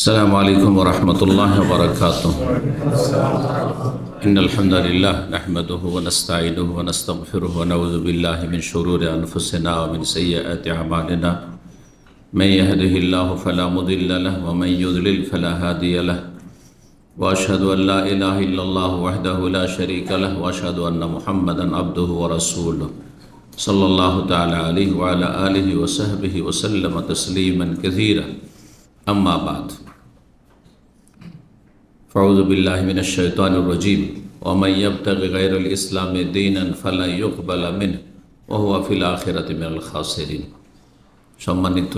السلام عليكم ورحمة الله وبركاته. إن الحمد لله نحمده ونستعينه ونستغفره ونعوذ بالله من شرور أنفسنا ومن سيئات أعمالنا. من يهده الله فلا مضل له ومن يضلل فلا هادي له. وأشهد أن لا إله إلا الله وحده لا شريك له وأشهد أن محمدا عبده ورسوله صلى الله تعالى عليه وعلى آله وصحبه وسلم تسليما كثيرا. أما بعد، فأعوذ بالله من الشيطان الرجيم. ومن يبتغي غير الإسلام دينا فلن يقبل منه وهو في الآخرة من الخاسرين. সম্মানিত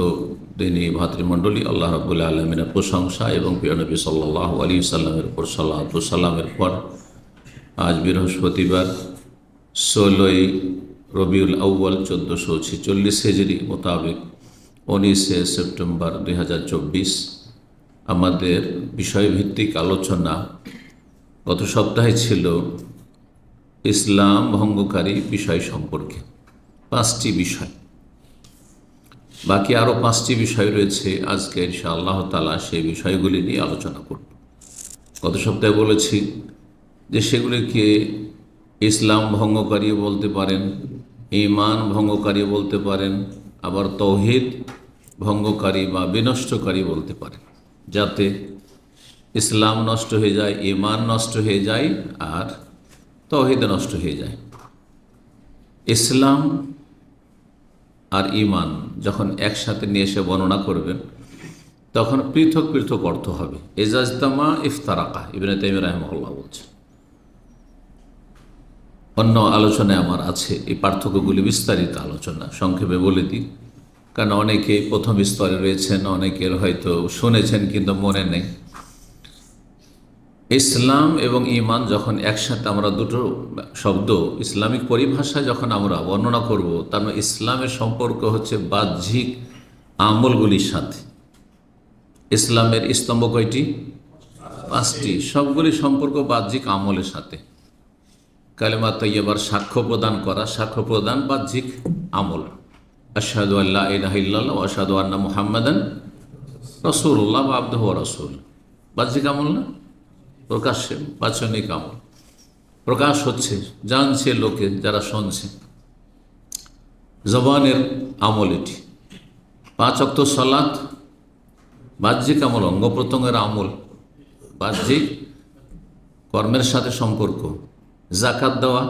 দিনী ভাতৃমণ্ডলী, আল্লাহ রাব্বুল আলামিনের প্রশংসা এবং প্রিয় নবী সাল্লাল্লাহু আলাইহি সাল্লামের উপর সালাত ও সালামের পর আজ বৃহস্পতিবার 16ই রবিউল আউয়াল 1446 হিজরি মোতাবেক 19 সেপ্টেম্বর 2024 আমাদের বিষয়ভিত্তিক আলোচনা গত সপ্তাহে ছিল ইসলাম ভঙ্গকারী বিষয় সম্পর্কে 5টি বিষয়। বাকি আরও 5টি বিষয় রয়েছে। আজকে ইনশাআল্লাহ তাআলা সেই বিষয়গুলি নিয়ে আলোচনা করব। গত সপ্তাহে বলেছি যে সেগুলিকে ইসলাম ভঙ্গকারী বলতে পারেন, ঈমান ভঙ্গকারী বলতে পারেন, আবার তাওহীদ ভঙ্গকারী বা বিনষ্টকারী বলতে পারেন, যাতে ইসলাম নষ্ট হয়ে যায়, ঈমান নষ্ট হয়ে যায় আর তাওহীদ নষ্ট হয়ে যায়। ইসলাম আর ঈমান যখন একসাথে নিয়ে এসে বর্ণনা করবেন তখন পৃথক পৃথক অর্থ হবে। ইজাজতামা ইফতারাকা, ইবনে তাইমিয়া রাহিমাহুল্লাহ বলছেন। অন্য আলোচনায় আমার আছে এই পার্থক্যগুলি, বিস্তারিত আলোচনা। সংক্ষেপে বলে দিই, কারণ অনেকে প্রথম স্তরে রয়েছেন, অনেকের হয়তো শুনেছেন কিন্তু মনে নেই। ইসলাম এবং ঈমান যখন একসাথে আমরা দুটো শব্দ ইসলামিক পরিভাষায় যখন আমরা বর্ণনা করব, তার মানে ইসলামের সম্পর্ক হচ্ছে বাহ্যিক আমলগুলির সাথে। ইসলামের স্তম্ভ কয়টি? 5টি। সবগুলি সম্পর্ক বাহ্যিক আমলের সাথে। কালেমা তৈয়বার সাক্ষ্য প্রদান করা, সাক্ষ্য প্রদান বাহ্যিক আমল। আশহাদু আল্লা ইলাহা ইল্লাল্লাহ ওয়া আশহাদু আন্না মুহাম্মাদান রাসূলুল্লাহ ওয়া আবদুহু ওয়া রাসূলুহু, বাহ্যিক আমল না, প্রকাশ্যে বাচনিক আমল। প্রকাশ হচ্ছে, জানছে লোকে যারা শুনছে, জবানের আমল এটি। 5 ওয়াক্ত সালাত বাহ্যিক আমল, অঙ্গ প্রত্যঙ্গের আমল, বাহ্যিক কর্মের সাথে সম্পর্ক। জাকাত দেওয়া,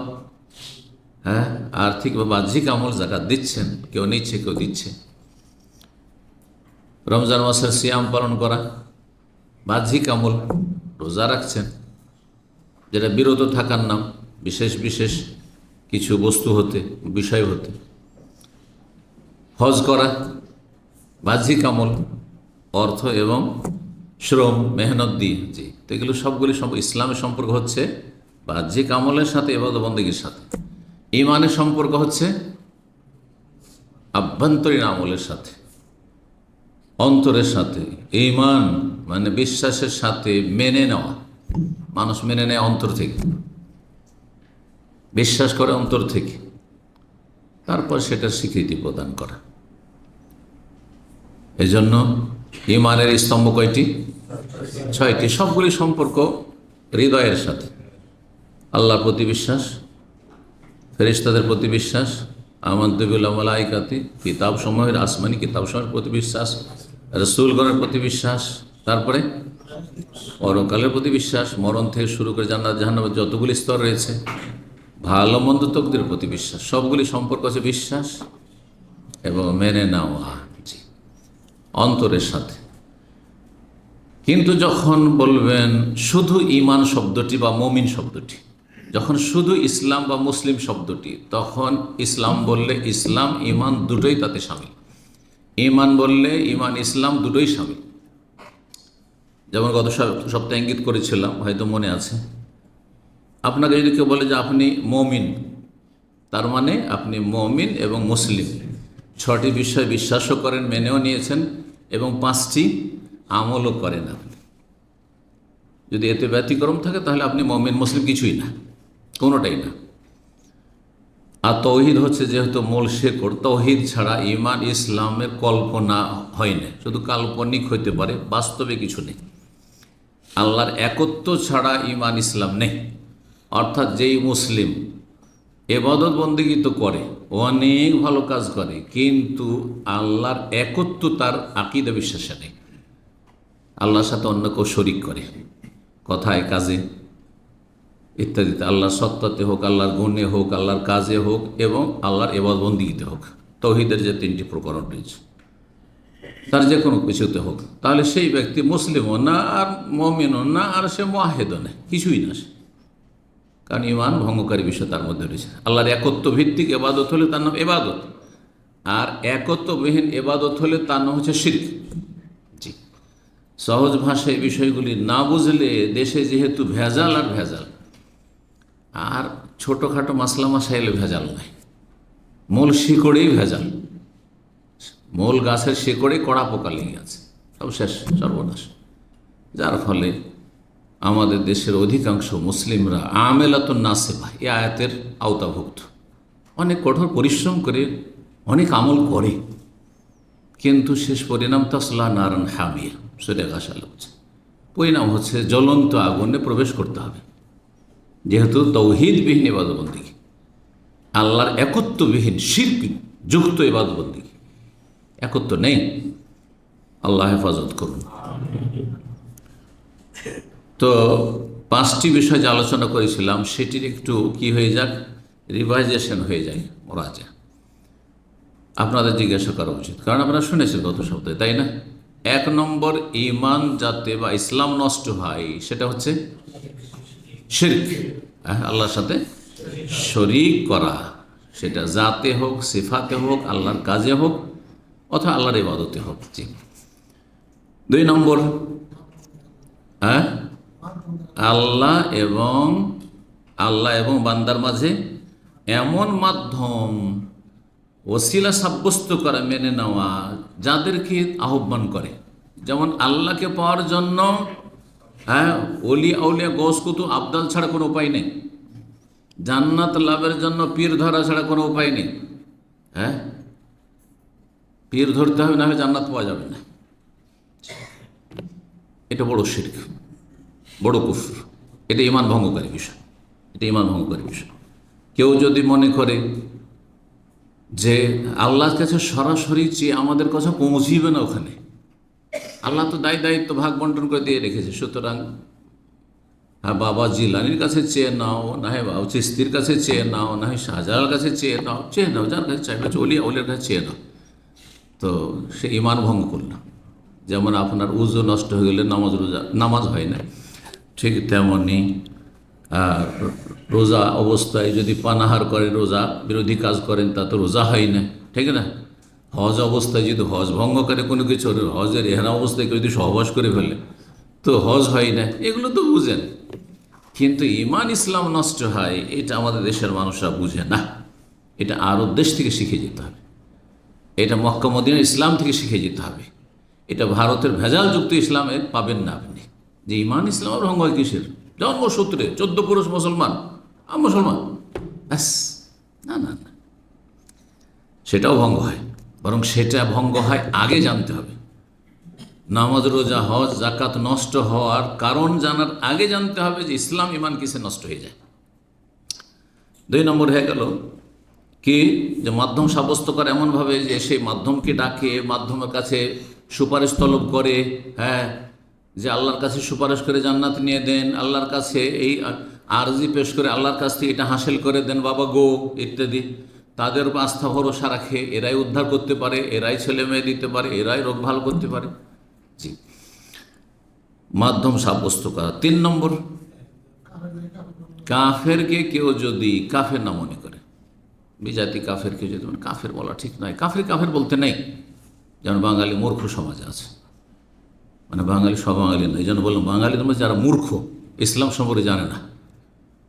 হ্যাঁ, আর্থিক বা বাহ্যিক আমল, জাকাত দিচ্ছেন, কেউ নিচ্ছে কেউ দিচ্ছে। রমজান মাসের সিয়াম পালন করা বাহ্যিক আমল, রোজা রাখছেন, যেটা বিরত থাকার নাম, বিশেষ বিশেষ কিছু বস্তু হতে, বিষয় হতে। হজ করা বাহ্যিক আমল, অর্থ এবং শ্রম, মেহনত দিয়ে। জি, তো এগুলো সবগুলি ইসলামের সম্পর্ক হচ্ছে বাহ্যিক আমলের সাথে, ইবাদত বন্দেগীর সাথে। ঈমানের সম্পর্ক হচ্ছে আভ্যন্তরীণ আমলের সাথে, অন্তরের সাথে। ঈমান মানে বিশ্বাসের সাথে মেনে নেওয়া। মানুষ মেনে নেয় অন্তর থেকে, বিশ্বাস করে অন্তর থেকে, তারপর সেটার স্বীকৃতি প্রদান করা। এজন্য ঈমানের স্তম্ভ কয়টি? 6টি। সবগুলি সম্পর্ক হৃদয়ের সাথে। আল্লাহর প্রতি বিশ্বাস, ফেরেশতাদের প্রতি বিশ্বাস, আমানতু বিল মালাইকাতি, কিতাব সমূহের, আসমানি কিতাব সমূহের প্রতি বিশ্বাস, রাসূলগণের প্রতি বিশ্বাস, তারপরে পরকালের প্রতি বিশ্বাস, মরণ থেকে শুরু করে জান্নাত জাহান্নামের যতগুলি স্তর রয়েছে, ভালো মন্দ তকদিরের প্রতি বিশ্বাস। সবগুলি সম্পর্ক হচ্ছে বিশ্বাস এবং মেনে নেওয়া, জি, অন্তরের সাথে। কিন্তু যখন বলবেন শুধু ঈমান শব্দটি বা মুমিন শব্দটি, যখন শুধু ইসলাম বা মুসলিম শব্দটি, তখন ইসলাম বললে ইসলাম ঈমান দুটোই তাতে শামিল। ঈমান বললে ঈমান ইসলাম দুটোই শামিল। যেমন গত সপ্তাহে ইঙ্গিত করেছিলাম, হয়তো মনে আছে, আপনাকে যদি কেউ বলে যে আপনি মুমিন, তার মানে আপনি মুমিন এবং মুসলিম 6টি বিষয় বিশ্বাসও করেন, মেনেও নিয়েছেন এবং 5টি আমলও করেন। আপনি যদি এতে ব্যতিক্রম থাকে তাহলে আপনি মুমিন মুসলিম কিছুই না, কোনোটাই না। আর তৌহিদ হচ্ছে যেহেতু মূল শেকড়, তৌহিদ ছাড়া ঈমান ইসলামের কল্পনা হয় না, শুধু কাল্পনিক হইতে পারে, বাস্তবে কিছু নেই। আল্লাহর একত্ব ছাড়া ঈমান ইসলাম নেই। অর্থাৎ যেই মুসলিম এবাদত বন্দেগী তো করে, অনেক ভালো কাজ করে, কিন্তু আল্লাহর একত্ব তার আকীদা বিশ্বাসে নেই, আল্লাহর সাথে অন্য কেউ শরিক করে কথায় কাজে ইত্যাদিতে, আল্লাহর সত্তাতে হোক, আল্লাহর গুণে হোক, আল্লাহর কাজে হোক, এবং আল্লাহর ইবাদত বন্দেগীতে হোক, তৌহিদের যে তিনটি প্রকরণ রয়েছে তার যে কোনো কিছুতে হোক, তাহলে সেই ব্যক্তি মুসলিমও না আর মুমিনও না আর সে মুওয়াহিদও না, কিছুই না সে। কারণ ঈমান ভঙ্গকারী বিষয় তার মধ্যে রয়েছে। আল্লাহর একত্ব ভিত্তিক এবাদত হলে তার নাম এবাদত, আর একত্ববিহীন এবাদত হলে তার নাম হচ্ছে শিরক। জি, সহজ ভাষায় বিষয়গুলি না বুঝলে দেশে যেহেতু ভেজাল আর ভেজাল, আর ছোটোখাটো মাসলা মাসাইলে ভেজাল নাই, মূল শিকড়েই ভেজাল, মূল গাছের শিকড়ে কড়া পোকা লেগে আছে, সব শেষ, সর্বনাশ। যার ফলে আমাদের দেশের অধিকাংশ মুসলিমরা আমেলাতুন নাসিবা এই আয়াতের আওতাভুক্ত, অনেক কঠোর পরিশ্রম করে অনেক আমল করে, কিন্তু শেষ পরিণাম তাসলা নারান হামিয়া, সূরা গাশাল হচ্ছে, পরিণাম হচ্ছে জ্বলন্ত আগুনে প্রবেশ করতে হবে। যেহেতু তৌহিদবিহীন ইবাদতবন্দেগী, আল্লাহর একত্ববিহীন শিরক যুক্ত ইবাদতবন্দেগী, একত্ব নেই, আল্লাহ হেফাজত করুন। তো 5টি বিষয় যে আলোচনা করেছিলাম সেটির একটু কি হয়ে যাক, রিভাইজেশন হয়ে যায়, মোরাজা আপনাদের জিজ্ঞাসা করা উচিত, কারণ আপনারা শুনেছেন গত সপ্তাহে, তাই না? 1 নম্বর, ঈমান যাতে বা ইসলাম নষ্ট হয় সেটা হচ্ছে শিরক, আল্লাহর সাথে শরীক করা, সেটা জাতে হোক, সিফাতে হোক, আল্লাহর কাজে হোক, অথবা আল্লাহর ইবাদতে হোক। জি। 2 নম্বর, আল্লাহ এবং বান্দার মাঝে এমন মাধ্যম ওসিলা সাব্যস্ত করা, মেনে নেওয়া, যাদেরকে আহ্বান করে, যেমন আল্লাহকে পাওয়ার জন্য অলি আউলিয়া গৌস কুতুব আবদাল ছাড়া কোনো উপায় নেই, জান্নাত লাভের জন্য পীর ধরা ছাড়া কোনো উপায় নেই। পীর ধরতে হবে, না হলে জান্নাত পাওয়া যাবে না। এটা বড় শিরক, বড় কুফর, এটা ঈমান ভঙ্গকারী বিষয়, এটা ঈমান ভঙ্গকারী বিষয়। কেউ যদি মনে করে যে আল্লাহর কাছে সরাসরি চেয়ে আমাদের কথা পৌঁছিবে না, ওখানে আল্লাহ তো দায়িত্ব ভাগ বন্টন করে দিয়ে রেখেছে, সুতরাং বাবা জিলানির কাছে চেয়ে নাও, না হয় বাবা চিস্তির কাছে চেয়ে নাও, না হয় শাহজালার কাছে চেয়ে নাও, যার কাছে চাইবে, অলির কাছে চেয়ে নাও, তো সে ঈমান ভঙ্গ করল। যেমন আপনার উজু নষ্ট হয়ে গেলে নামাজ হয় না, ঠিক তেমনি রোজা অবস্থায় যদি পানাহার করেন, রোজা বিরোধী কাজ করেন, তা তো রোজা হয় না, ঠিক না? হজ অবস্থায় যদি হজ ভঙ্গ করে কোনো কিছু, হজের এহরাম অবস্থায় কেউ যদি সহবাস করে ফেলে তো হজ হয় না, এগুলো তো বুঝেন। কিন্তু ঈমান ইসলাম নষ্ট হয়, এটা আমাদের দেশের মানুষরা বুঝে না। এটা আরব দেশ থেকে শিখে যেতে হবে, এটা মক্কা মদিনার ইসলাম থেকে শিখে যেতে হবে, এটা ভারতের ভেজালযুক্ত ইসলামে পাবেন না আপনি। যে ঈমান ইসলাম ভঙ্গ হয় কিসের? জন্মসূত্রে 14 পুরুষ মুসলমান, মুসলমান, ব্যাস, না, সেটাও ভঙ্গ হয়। বরং সেটা ভঙ্গ হয় আগে জানতে হবে, নামাজ রোজা হজ জাকাত নষ্ট হওয়ার কারণ জানার আগে জানতে হবে যে ইসলাম ঈমান কিসে নষ্ট হয়ে যায়। 2 নম্বর হয়ে গেল কি, যে মাধ্যম সাব্যস্ত করে এমনভাবে যে সেই মাধ্যমকে ডাকে, মাধ্যমের কাছে সুপারিশ তলব করে, যে আল্লাহর কাছে সুপারিশ করে জান্নাত নিয়ে দেন, আল্লাহর কাছে এই আরজি পেশ করে আল্লাহর কাছ থেকে এটা হাসিল করে দেন বাবা গো ইত্যাদি, তাদের আস্থা ভরসা রাখে, এরাই উদ্ধার করতে পারে, এরাই ছেলে মেয়ে দিতে পারে, এরাই রোগ ভালো করতে পারে। জি, মাধ্যম সাব্যস্ত করা। 3 নম্বর, কাফেরকে কেউ যদি কাফের না মনে করে, বিজাতি কাফেরকে যদি কাফের বলা ঠিক নয়, কাফের বলতে নেই, যেমন বাঙালি মূর্খ সমাজে আছে, মানে বাঙালি সব বাঙালি নয়, এই জন্য বললাম বাঙালিদের মধ্যে যারা মূর্খ, ইসলাম সম্পর্কে জানে না,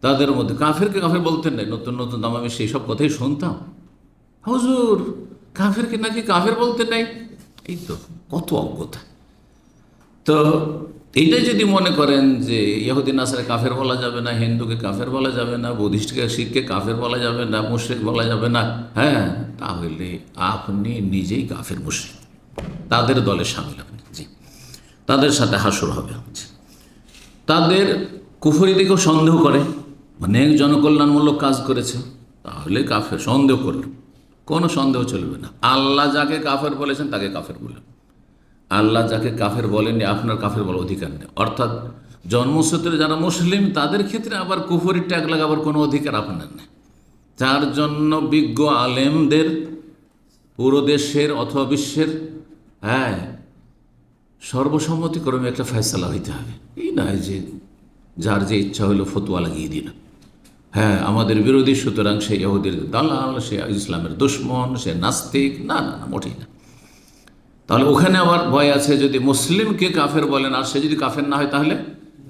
তাদের মধ্যে কাফেরকে কাফের বলতেন নাই। নতুন আমি সেই সব কথাই শুনতাম, হুজুর কাফেরকে নাকি কাফের বলতে নাই, এই তো কত অজ্ঞতা। তো এইটাই যদি মনে করেন যে ইহুদি নাসারে কাফের বলা যাবে না, হিন্দুকে কাফের বলা যাবে না, বুদ্ধিস্টকে শিখকে কাফের বলা যাবে না, মুশরিক বলা যাবে না, হ্যাঁ, তাহলে আপনি নিজেই কাফের মুশরিক, তাদের দলে সামিল হবেন। জি, তাদের সাথে হাসর হবে। তাদের কুফরি দিকেও সন্দেহ করে, অনেক জনকল্যাণমূলক কাজ করেছে, তাহলে কাফের সন্দেহ করল, কোনো সন্দেহ চলবে না। আল্লাহ যাকে কাফের বলেছেন তাকে কাফের বললেন, আল্লাহ যাকে কাফের বলেননি আপনার কাফের বলার অধিকার নেই। অর্থাৎ জন্মসূত্রে যারা মুসলিম তাদের ক্ষেত্রে আবার কুফরি ট্যাগ লাগাবার কোনো অধিকার আপনার নেই। যার জন্য বিজ্ঞ আলেমদের পুরো দেশের অথবা বিশ্বের, হ্যাঁ, সর্বসম্মতিক্রমে একটা ফয়সালা হইতে হবে। এই নয় যে যার যে ইচ্ছা হইলো ফতোয়া লাগিয়ে দিল, হ্যাঁ, আমাদের বিরোধী সুতরাং সে ইহুদির দালাল, সে ইসলামের দুশমন, সে নাস্তিক। না না না, মোটেই না। তাহলে ওখানে আবার ভয় আছে, যদি মুসলিমকে কাফের বলেন আর সে যদি কাফের না হয় তাহলে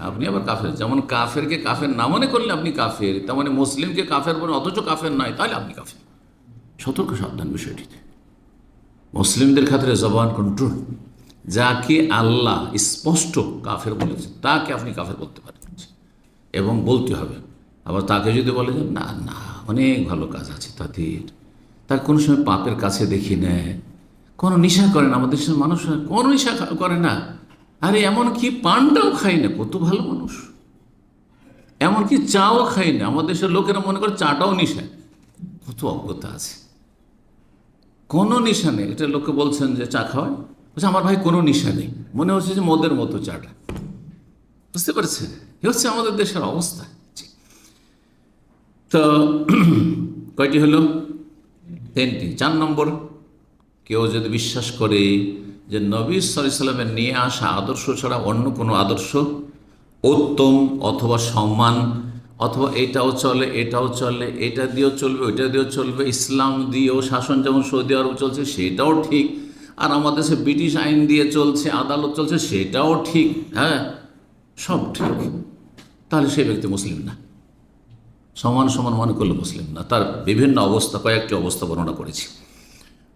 আপনি আবার কাফের। যেমন কাফেরকে কাফের না মনে করলে আপনি কাফের, তেমন মানে মুসলিমকে কাফের বলেন অথচ কাফের নয় তাহলে আপনি কাফের। সতর্ক সাবধান বিষয়টিতে। মুসলিমদের ক্ষেত্রে জবান কন্ট্রোল। যাকে আল্লাহ স্পষ্ট কাফের বলেছে তাকে আপনি কাফের বলতে পারেন এবং বলতে হবে। আবার তাকে যদি বলে যে না না অনেক ভালো কাজ আছে তাদের, তার কোনো সময় পাপের কাছে দেখি না, কোনো নেশা করে না, আমাদের দেশের মানুষরা কোনো নেশা করে না, আরে এমনকি পানটাও খাই না, কত ভালো মানুষ, এমনকি চাও খাই না, আমাদের দেশের লোকেরা মনে করে চাটাও নেশা, কত অজ্ঞতা আছে, কোনো নেশা নেই। এটা লোকে বলছেন যে চা খাওয়ায়, বলছে আমার ভাই কোনো নেশা নেই, মনে হচ্ছে যে মদের মতো চাটা। বুঝতে পারছেন, এ হচ্ছে আমাদের দেশের অবস্থা। তো কয়টি হলো? 3টি। 4 নম্বর, কেউ যদি বিশ্বাস করে যে নবী সাল্লাল্লাহু আলাইহি সাল্লামের নিয়ে আসা আদর্শ ছাড়া অন্য কোনো আদর্শ উত্তম অথবা সম্মান, অথবা এটাও চলে এটাও চলে, এটা দিয়েও চলবে ওইটা দিয়েও চলবে, ইসলাম দিয়েও শাসন যেমন সৌদি আরব চলছে সেটাও ঠিক, আর আমাদের দেশে ব্রিটিশ আইন দিয়ে চলছে, আদালত চলছে সেটাও ঠিক, হ্যাঁ, সব ঠিক, তাহলে সেই ব্যক্তি মুসলিম না। সমান সমান মনে করলে মুসলিম না। তার বিভিন্ন অবস্থা, কয়েকটি অবস্থা বর্ণনা করেছি।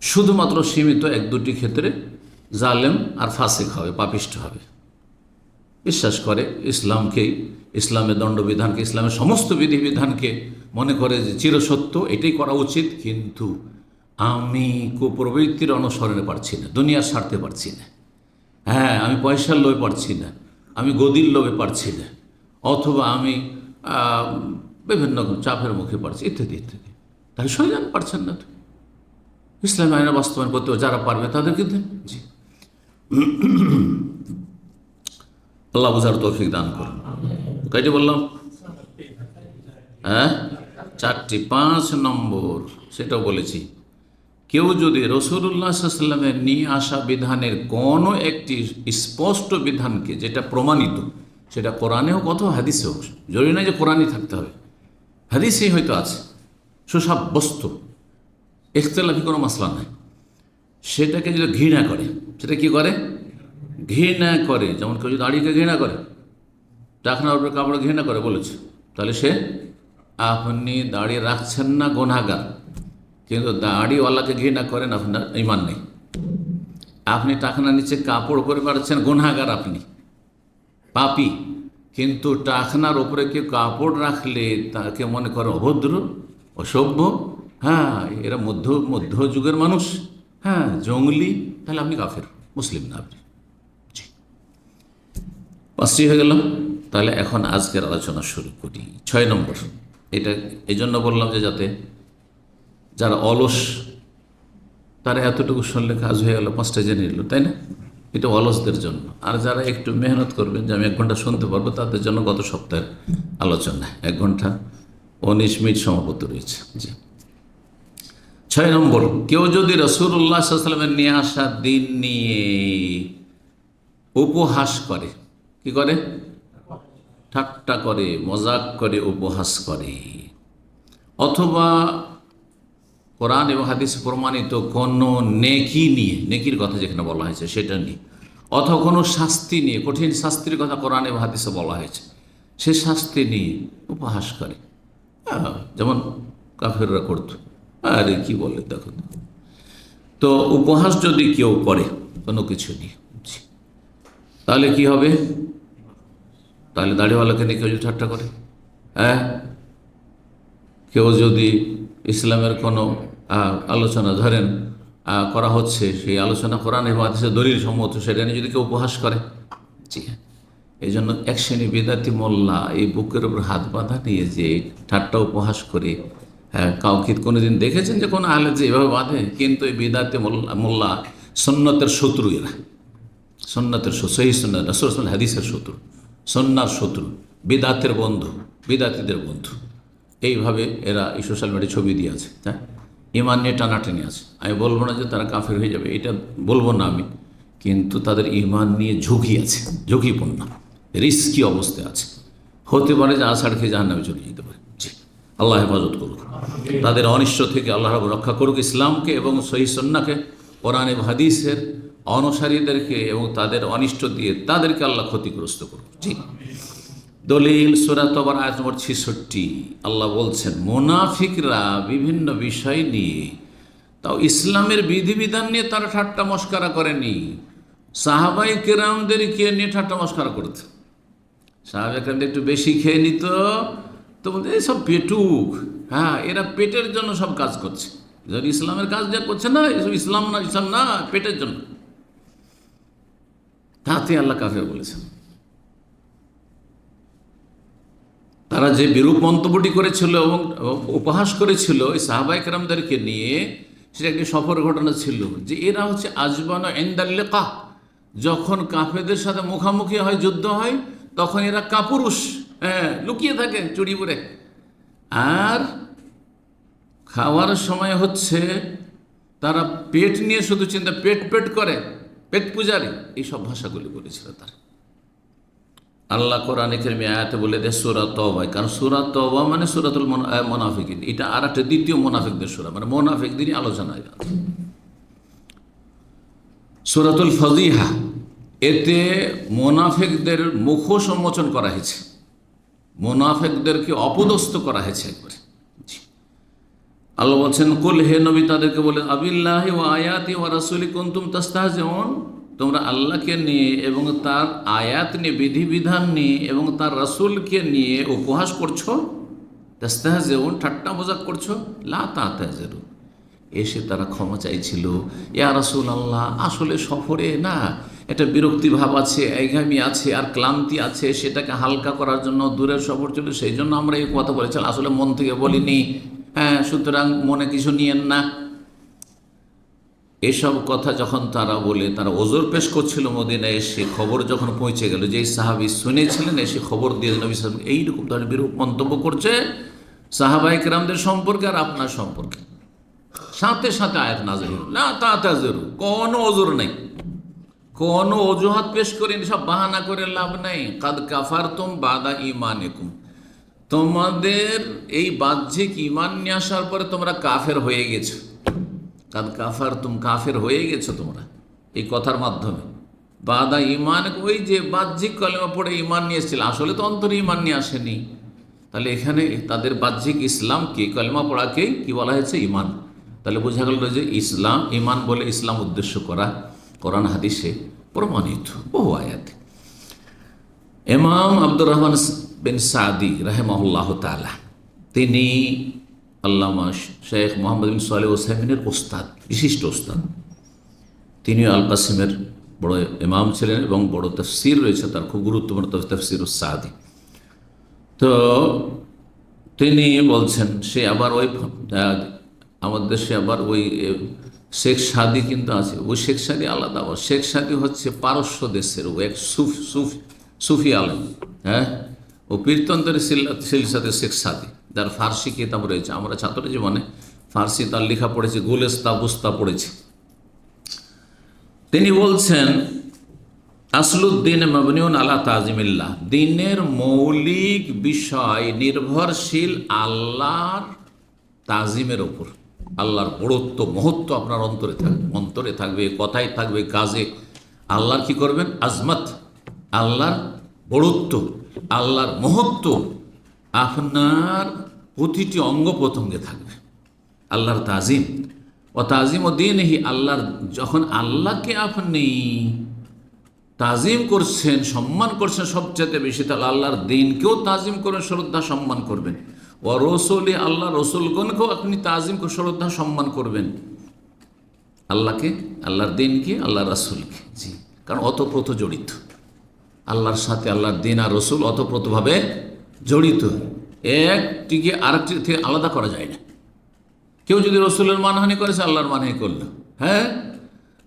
শুধুমাত্র সীমিত 1-2টি ক্ষেত্রে জালেম আর ফাসিক হবে, পাপিষ্ঠ হবে। বিশ্বাস করে ইসলামকেই, ইসলামের দণ্ডবিধানকে, ইসলামের সমস্ত বিধিবিধানকে মনে করে যে চিরসত্য, এটাই করা উচিত, কিন্তু আমি কুপ্রবৃত্তির অনুসরণে পারছি না, দুনিয়ার স্বার্থে পারছি না, হ্যাঁ, আমি পয়সার লোভে পারছি না, আমি গদির লোভে পারছি না, অথবা আমি বিভিন্ন চাপের মুখে পারছি, ইত্যাদি ইত্যাদি। তাই শয়তান পারছেন না তো ইসলামী আইনের বাস্তবায়ন করতে, যারা পারবে তাদেরকে দেন। জি, আল্লাহ বুঝার তৌফিক দান করুন। কয়টি বললাম? হ্যাঁ, 4টি। 5 নম্বর, সেটাও বলেছি, কেউ যদি রাসূলুল্লাহ সাল্লাল্লাহু আলাইহি ওয়াসাল্লামের নিয়ে আসা বিধানের কোনো একটি স্পষ্ট বিধানকে, যেটা প্রমাণিত, সেটা কোরআনে হোক অথবা হাদিসে হোক, জরুরি নয় যে কোরআনই থাকতে হবে, হাদিসেই হয়তো আছে, সুসাব্যস্ত, ইখতিলাফি কোনো মাসলা নাই, সেটাকে যদি ঘৃণা করে, সেটা কি করে? ঘৃণা করে। যেমন কেউ যদি দাড়িকে ঘৃণা করে, টাকনার উপরে কাপড় ঘৃণা করে বলেছে, তাহলে সে, আপনি দাড়ি রাখছেন না গুনাহগার, কিন্তু দাড়িওয়ালাকে ঘৃণা করেন, আপনার ঈমান নেই। আপনি টাকনার নিচে কাপড় করে বেড়াচ্ছেন, গুনাহগার আপনি, পাপী, কিন্তু টাকনার উপরে কেউ কাপড় রাখলে তাকে মনে করে অভদ্র, অসভ্য, হ্যাঁ, এরা মধ্যযুগের মানুষ, হ্যাঁ, জঙ্গলি, তাহলে আপনি কাফের, মুসলিম না আপনি। 5টি হয়ে গেল। তাহলে এখন আজকের আলোচনা শুরু করি। 6 নম্বর, এটা এই জন্য বললাম যে যাতে যারা অলস তারা এতটুকু শুনলে কাজ হয়ে গেল, 5টা জেনে নিল, তাই না? এটা অলসদের জন্য। আর যারা একটু মেহনত করবেন যে আমি 1 ঘন্টা শুনতে পারবো, তাদের জন্য গত সপ্তাহের আলোচনা 1 ঘন্টা 19 মিনিট সমাপ্ত রয়েছে। জি, 6 নম্বর, কেউ যদি রাসূলুল্লাহ সাল্লাল্লাহু আলাইহি ওয়াসাল্লামের নিয়ে আসা দিন নিয়ে উপহাস করে, কি করে? ঠাট্টা করে, মজাক করে, উপহাস করে, অথবা কোরআন এবং হাদিসে প্রমাণিত কোনো নেকি নিয়ে, নেকির কথা যেখানে বলা হয়েছে সেটা নিয়ে, অথবা কোনো শাস্তি নিয়ে, কঠিন শাস্তির কথা কোরআন এবং হাদিসে বলা হয়েছে, সে শাস্তি নিয়ে উপহাস করে, যেমন কাফেররা করতো, আরে কি বলে দেখো। তো উপহাস যদি কেউ করে কোনো কিছু নিয়ে, তাহলে কি হবে? তাহলে দাড়িওয়ালাকে নিয়ে কেউ যদি ঠাট্টা করে, হ্যাঁ, কেউ যদি ইসলামের কোনো আলোচনা ধরেন করা হচ্ছে, সেই আলোচনা কোরআন এবং হাদিসের দলিল সম্মত, সেটা নিয়ে যদি কেউ উপহাস করে, জি হ্যাঁ, এই জন্য এক শ্রেণী বেদাতি মোল্লা এই বুকের উপর হাত বাঁধা নিয়ে যে ঠাট্টা উপহাস করে, হ্যাঁ, কাউকে কোনোদিন দেখেছেন যে কোনো আলে যে এভাবে বাঁধে? কিন্তু এই বেদাতি মোল্লা সুন্নতের শত্রু, এরা সুন্নতের সহি সুন্নাত রাসূল হাদিসের শত্রু, সন্ন্যার শত্রু, বেদাতের বন্ধু, বেদাতিদের বন্ধু। এইভাবে এরা এই সোশ্যাল মিডিয়ায় ছবি দিয়ে আছে, হ্যাঁ, ইমান নিয়ে টানাটানি আছে। আমি বলবো না যে তারা কাফের হয়ে যাবে, এটা বলবো না আমি, কিন্তু তাদের ইমান নিয়ে ঝুঁকি আছে, ঝুঁকিপূর্ণ রিস্কি অবস্থায় আছে, হতে পারে যে আষাঢ় খেয়ে জাহান্নামে চলে যেতে পারে। জি, আল্লাহ হেফাজত করুক, তাদের অনিষ্ট থেকে আল্লাহ রক্ষা করুক, ইসলামকে এবং সহিহ সুন্নাহকে, কোরআন এবং হাদিসের অনুসারীদেরকে এবং তাদের অনিষ্ট দিয়ে তাদেরকে আল্লাহ ক্ষতিগ্রস্ত করুক। জি, দলিল সূরা তওবার আয়াত নম্বর 66। আল্লাহ বলছেন মুনাফিকরা বিভিন্ন বিষয় নিয়ে, তাও ইসলামের বিধিবিধান নিয়ে তারা ঠাট্টা মস্করা করেনি, সাহাবায়ে কেরামদেরকে নিয়ে ঠাট্টা মস্করা করত। সাহাবায়ে কেরামদের একটু বেশি খেয়ে নিত তো বলতে সব পেটুক, হ্যাঁ, এরা পেটের জন্য সব কাজ করছে, যদি ইসলামের কাজ যা করছে না, এসব ইসলাম না, ইসলাম না, পেটের জন্য। তাতে আল্লাহ কাফের বলেছেন। তারা যে বিরূপ মন্তব্যটি করেছিল এবং উপহাস করেছিল এই সাহাবায়ে কেরামদেরকে নিয়ে, সেটা একটি সফর ঘটনা ছিল যে এরা হচ্ছে আজবান ইনদাল লিকা, যখন কাফেরদের সাথে মুখামুখি হয়, যুদ্ধ হয়, তখন এরা কাপুরুষ, হ্যাঁ, লুকিয়ে থাকে চুরি পরে, আর খাওয়ার সময় হচ্ছে তারা পেট নিয়ে শুধু চিন্তা, পেট পেট করে, পেট পূজারি, এইসব ভাষাগুলি বলেছিল তারা। আল্লাহ কোরআনে কারিমে আয়াতে বলে দেয় সূরা তওবা, কারণ সূরা তওবা মানে সূরাতুল মুনাফিকিন, এটা আর একটা দ্বিতীয় মুনাফিকদের সূরা, মানে মুনাফিকদেরই আলোচনা। সূরাতুল ফাযিহা, এতে মুনাফিকদের মুখোশ উন্মোচন করা হয়েছে, মুনাফিকদেরকে অপদস্থ করা হয়েছে একবারে। আল্লাহ বলছেন কুল, হে নবী তাদেরকে বলে, আবিল্লাহি ওয়া আয়াতি ওয়া রাসূলি কুনতুম তাস্তাহজিউন, তোমরা আল্লাহকে নিয়ে এবং তার আয়াত নিয়ে, বিধিবিধান নিয়ে এবং তার রাসূলকে নিয়ে উপহাস করছো, তাস্তাহজিউন, ঠাট্টা মজাক করছো, লা তাতাজিরু, এসে তারা ক্ষমা চাইছিল, ইয়া রাসূলুল্লাহ, আসলে সফরে না একটা বিরক্তি ভাব আছে, একঘেয়েমি আছে, আর ক্লান্তি আছে, সেটাকে হালকা করার জন্য দূরের সফর ছিল, সেই জন্য আমরা এই কথা বলেছিলাম, আসলে মন থেকে বলিনি, হ্যাঁ, সুতরাং মনে কিছু নিয়েন না। এসব কথা যখন তারা বলে, তারা ওজর পেশ করছিল মদিনায় এসে, খবর যখন পৌঁছে গেল যে এই সাহাবী শুনেছিলেন, এসে খবর দিয়ে নবী সাল্লাল্লাহু আলাইহি ওয়াসাল্লাম এইরকম ধরনের বিরূপ মন্তব্য করছে সাহাবায়ে কেরামদের সম্পর্কে আর আপনার সম্পর্কে, সাথে সাথে আয়াত নাযিল হলো, লা তাতাজিরু, কোনো ওজর নেই, কোনো অজুহাত পেশ করেন, সব বাহানা করে লাভ নেই। কাদ কাফারতুম বাদা ঈমানিকুম, তোমাদের এই বাহ্যিক ঈমান নিয়ে আসার পরে তোমরা কাফের হয়ে গেছো। কাদ কাফারতুম, কাফের হয়ে গেছো তোমরা এই কথার মাধ্যমে। বাদা ঈমান, ওই যে বাহ্যিক কলেমা পড়ে ঈমান নিয়ে এসেছিল, আসলে তো অন্তরে ঈমান নিয়ে আসেনি। তাহলে এখানে তাদের বাহ্যিক ইসলামকে, কলেমা পড়াকে কি বলা হয়েছে? ঈমান। তাহলে বোঝা গেল যে ইসলাম, ঈমান বলে ইসলাম উদ্দেশ্য করা কোরআন হাদিসে প্রমাণিত বহু আয়াত। ইমাম আব্দুর রহমান বিন সাদি রাহিমাহুল্লাহ তাআলা, তিনি আল্লামা শেখ মোহাম্মদ বিন সালেহ উসাইমিনের ওস্তাদ, বিশিষ্ট ওস্তাদ। তিনি আল কাসিমের বড় ইমাম ছিলেন এবং বড় তাফসির রয়েছে তার, খুব গুরুত্বপূর্ণ তাফসিরুস সাদি। তো তিনি বলছেন, সে আবার ওই আমাদের দেশে আবার ওই শেখ সাদি কিন্তু আছে, ওই শেখ সাদি আলাদা। আবার শেখ সাদি হচ্ছে পারস্য দেশের ও এক সুফি আলেম, হ্যাঁ, ও পীরতন্ত্রের সিলসাতে শেখ সাদি, যার ফার্সি কিতাব রয়েছে। আমরা ছাত্র জীবনে ফার্সি তার লেখা পড়েছি, গুলেস্তা বুস্তা পড়েছি। তিনি বলছেন আসলুদ্দিন মাবনিউন আলা তাজিমিল্লাহ, দিনের মৌলিক বিষয় নির্ভরশীল আল্লাহর তাজিমের ওপর। আল্লাহর বড়ত্ব মহত্ব আপনার অন্তরে থাকবে, কথায় থাকবে, কাজে। আল্লাহর কি করবেন? আজমত, আল্লাহর বড়ত্ব, আল্লাহর মহত্ব আপনার প্রতিটি অঙ্গ প্রত্যঙ্গে থাকবে। আল্লাহর তাজিম ও তাজিম ও দিনহি, আল্লাহর, যখন আল্লাহকে আপনি তাজিম করছেন, সম্মান করছেন সবচেয়ে বেশি, তাহলে আল্লাহর দিনকেও তাজিম করবেন, শ্রদ্ধা সম্মান করবেন। ও রসুলে, আল্লাহ রসুলগণকেও আপনি তাজিম করে শ্রদ্ধা সম্মান করবেন। আল্লাহকে, আল্লাহর দিনকে, আল্লাহ রাসুলকে। জি, কারণ অতপ্রত জড়িত আল্লাহর সাথে, আল্লাহর দিন আর রসুল অতপ্রতভাবে জড়িত, একটিকে আরেকটি থেকে আলাদা করা যায় না। কেউ যদি রসুলের মানহানি করেছে, আল্লাহর মানহানি করলো। হ্যাঁ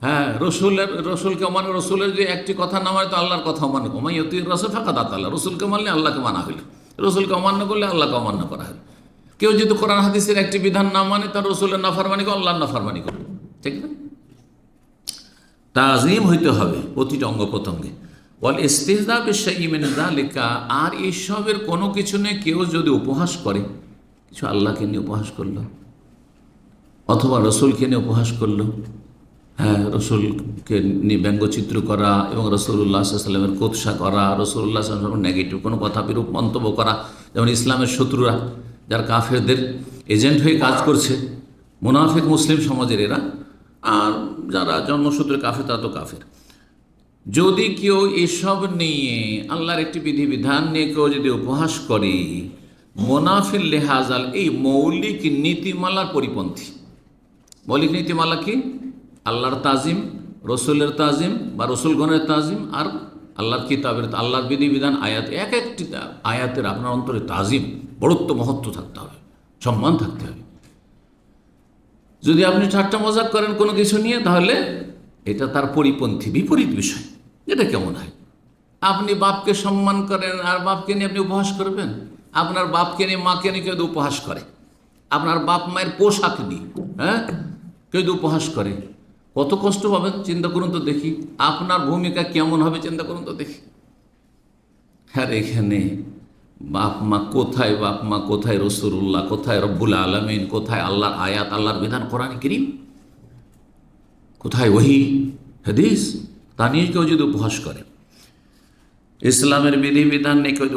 হ্যাঁ, রসুলকে মানে, রসুলের যে একটি কথা না মানে তো আল্লাহর কথা অমান্য। ওমাইয়তি রসুল ফাঁকা দাত আল্লাহ, রসুলকে মানলে আল্লাহকে মানা হইল, রসুলকে অমান্য করলে আল্লাহকে অমান্য করা হলো। কেউ যদি কোরআন হাদিসের একটি বিধান না মানে, তার রসুলের নাফরমানি করে, আল্লাহর নাফরমানি করবে। ঠিক না? তাজিম হইতে হবে প্রতিটা অঙ্গ প্রত্যঙ্গে। ওয়াল ইস্তিহজা বিশাইইন মিন যালিকা, আর এইসবের কোনো কিছু নিয়ে কেউ যদি উপহাস করে, কিছু আল্লাহকে নিয়ে উপহাস করলো অথবা রসুলকে নিয়ে উপহাস করলো, হ্যাঁ, রসুলকে নিয়ে ব্যঙ্গচিত্র করা এবং রসুল্লাহ সাল্লামের কোৎসা করা, রসুল্লাহ সাল্লামের নেগেটিভ কোনো কথা বিরূপ মন্তব্য করা, যেমন ইসলামের শত্রুরা যারা কাফেরদের এজেন্ট হয়ে কাজ করছে, মুনাফিক মুসলিম সমাজের এরা, আর যারা জন্মসূত্রে কাফের তারা তো কাফের। যদি কেউ এসব নিয়ে, আল্লাহর একটি বিধিবিধান নিয়ে কেউ যদি উপহাস করে, মোনাফিল লেহাজাল, এই মৌলিক নীতিমালার পরিপন্থী। মৌলিক নীতিমালা কি? আল্লাহর তাজিম, রসুলের তাজিম বা রসুলগণের তাজিম, আর আল্লাহর কিতাবের, আল্লাহর বিধিবিধান, আয়াত, এক একটি আয়াতের আপনার অন্তরে তাজিম, বড়ত্ব, মহত্ব থাকতে হবে, সম্মান থাকতে হবে। যদি আপনি ঠাট্টা মজাক করেন কোনো কিছু নিয়ে, তাহলে এটা তার পরিপন্থী, বিপরীত বিষয়। এটা কেমন হয়? আপনি বাপকে সম্মান করেন আর বাপকে নিয়ে আপনি উপহাস করবেন? আপনার বাপকে নিয়ে, মাকে নিয়ে কেউ উপহাস করে, আপনার বাপ মায়ের পোশাক নিয়ে, হ্যাঁ, কেউ উপহাস করে, কত কষ্ট পাবেন চিন্তা করুন তো দেখি। আপনার ভূমিকা কেমন হবে চিন্তা করুন তো দেখি। হ্যাঁ, এখানে বাপ মা কোথায়, বাপ মা কোথায়, রসুল্লাহ কোথায়, রব্বুল আলমিন কোথায়, আল্লাহর আয়াত, আল্লাহর বিধান, কোরআন কারীম কোথায়, ওহী হাদিস, তা নিয়ে কেউ যদি উপহাস করে, ইসলামের বিধিবিধান নিয়ে কেউ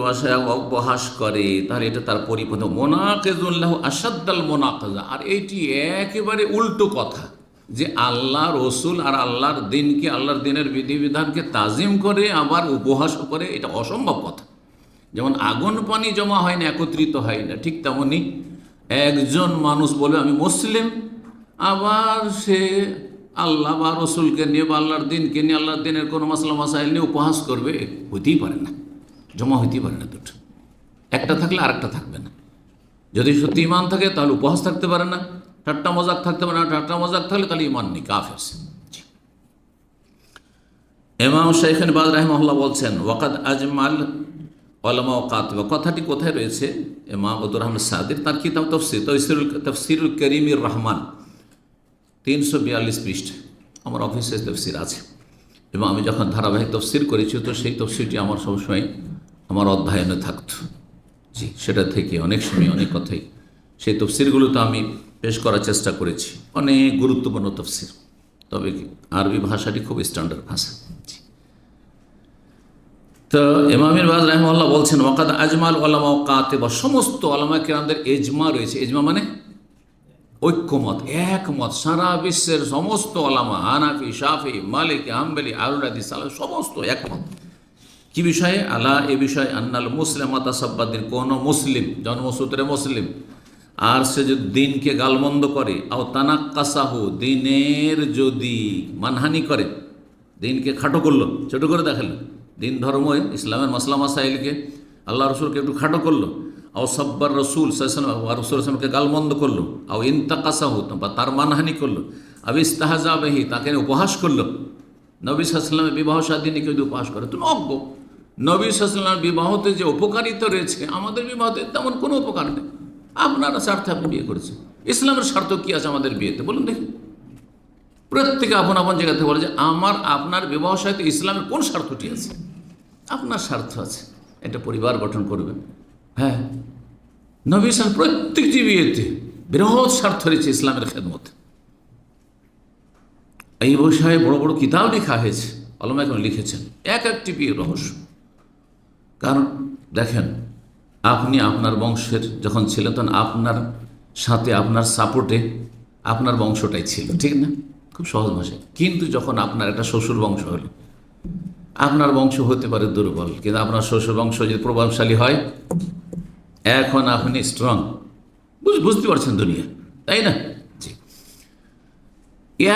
উপহাস করে, তাহলে এটা তার পরিপন্থী। মোনাকেজুল্লাহ আসাদ্দাল মোনাকেজা, আর এইটি একেবারে উল্টো কথা, যে আল্লাহ রসুল আর আল্লাহর দিনকে, আল্লাহর দিনের বিধিবিধানকে তাজিম করে আবার উপহাস করে, এটা অসম্ভব কথা। যেমন আগুন পানি জমা হয় না, একত্রিত হয় না, ঠিক তেমনি একজন মানুষ বলে আমি মুসলিম, আবার সে আল্লাহ বা রসুলকে নিয়ে বা আল্লাহর দিনকে নিয়ে, আল্লাহর দিনের কোনো মাসলা মাসাইল নিয়ে উপহাস করবে, হইতেই পারে না, জমা হইতেই পারে না দুটো। একটা থাকলে আরেকটা থাকবে না। যদি সত্যি ইমান থাকে তাহলে উপহাস থাকতে পারে না, ঠাট্টা মজাক থাকতে পারে না, ঠাট্টা মজাক থাকলে তাহলে ইমান নেই, কাফের। ইমাম শাইখ বাজ রাহিমাহুল্লাহ বলছেন, ওয়াকাদ আজমাল ওলামা ও কাতিবা, কথাটি কোথায় রয়েছে? ইমাম আব্দুর রহমান সাদির তার কিতাব তফসিরুল করিমির রহমান 342 পৃষ্ঠা আমার অফিসে তফসির আছে, এবং আমি যখন ধারাবাহিক তফসির করেছি তো সেই তফসিরটি আমার সবসময় আমার অধ্যয়নে থাকত। জি, সেটা থেকে অনেক সময় অনেক কথাই সেই তফসিরগুলো তো আমি পেশ করার চেষ্টা করেছি, অনেক গুরুত্বপূর্ণ তফসির, তবে আরবি ভাষাটি খুব স্ট্যান্ডার্ড ভাষা। তো ইমাম বাজ রাহিমাহুল্লাহ বলছেন, ওয়াকাদ আজমাল ওলামা ও কাতিবা, সমস্ত ওলামা কিরামদের এজমা রয়েছে। এজমা মানে ঐক্যমত, একমত, সারা বিশ্বের সমস্ত ওলামা, হানাফি, শাফি, মালিকি, হাম্বলি, আহলুল হাদিস, সালাফি, সমস্ত একমত। কি বিষয়ে? আলা, এ বিষয়ে, আন্নাল মুসলিম তাসাব্বাদিন, কোন মুসলিম, জন্মসূত্রে মুসলিম, আর সে যদি দিনকে গালমন্দ করে, আও তানাক্কাসাহু, দিনের যদি মানহানি করে, দিনকে খাটো করলো, ছোটো করে দেখালো, দিন ধর্ম ইসলামের মাসলা মাসাইলকে, আল্লাহ রসুলকে একটু খাটো করলো, আও সাব্বার রসুল রসুলকে গালমন্দ করলো, আও ইন্তাকাসাহু, বা তার মানহানি করলো, আব ইস্তাহজাবেহি, তাকে উপহাস করলো। নবী সাল্লামের বিবাহ শাদী নিয়ে কেউ যদি উপহাস করে, তুমি অজ্ঞ। নবী সাল্লামের বিবাহতে যে উপকারিতা রয়েছে, আমাদের বিবাহতে তেমন কোনো উপকার নেই। আপনারা স্বার্থে আপনি বিয়ে করেছেন, ইসলামের স্বার্থ কী আছে আমাদের বিয়েতে বলুন দেখি? প্রত্যেকে আপন আপন জায়গা থেকে বলে যে আমার আপনার বিবাহ সাথে ইসলামের কোন স্বার্থটি আছে? আপনার স্বার্থ আছে, একটা পরিবার গঠন করবেন। হ্যাঁ, নবী সাল প্রত্যেকটি বিয়েতে বৃহৎ স্বার্থ রয়েছে ইসলামের খেদমতে। এই বিষয়ে বড় বড় কিতাব লেখা হয়েছে, আলেমা এখন লিখেছেন এক একটি বিয়ের রহস্য। কারণ দেখেন, আপনি আপনার বংশের যখন ছিলেন তখন আপনার সাথে, আপনার সাপোর্টে আপনার বংশটাই ছিল, ঠিক না? খুব সহজ ভাষায়। কিন্তু যখন আপনার একটা শ্বশুর বংশ হলো, আপনার বংশ হতে পারে দুর্বল, কিন্তু আপনার শ্বশুর বংশ যদি প্রভাবশালী হয়, এখন আপনি স্ট্রং। বুঝতে পারছেন দুনিয়া, তাই না? জি,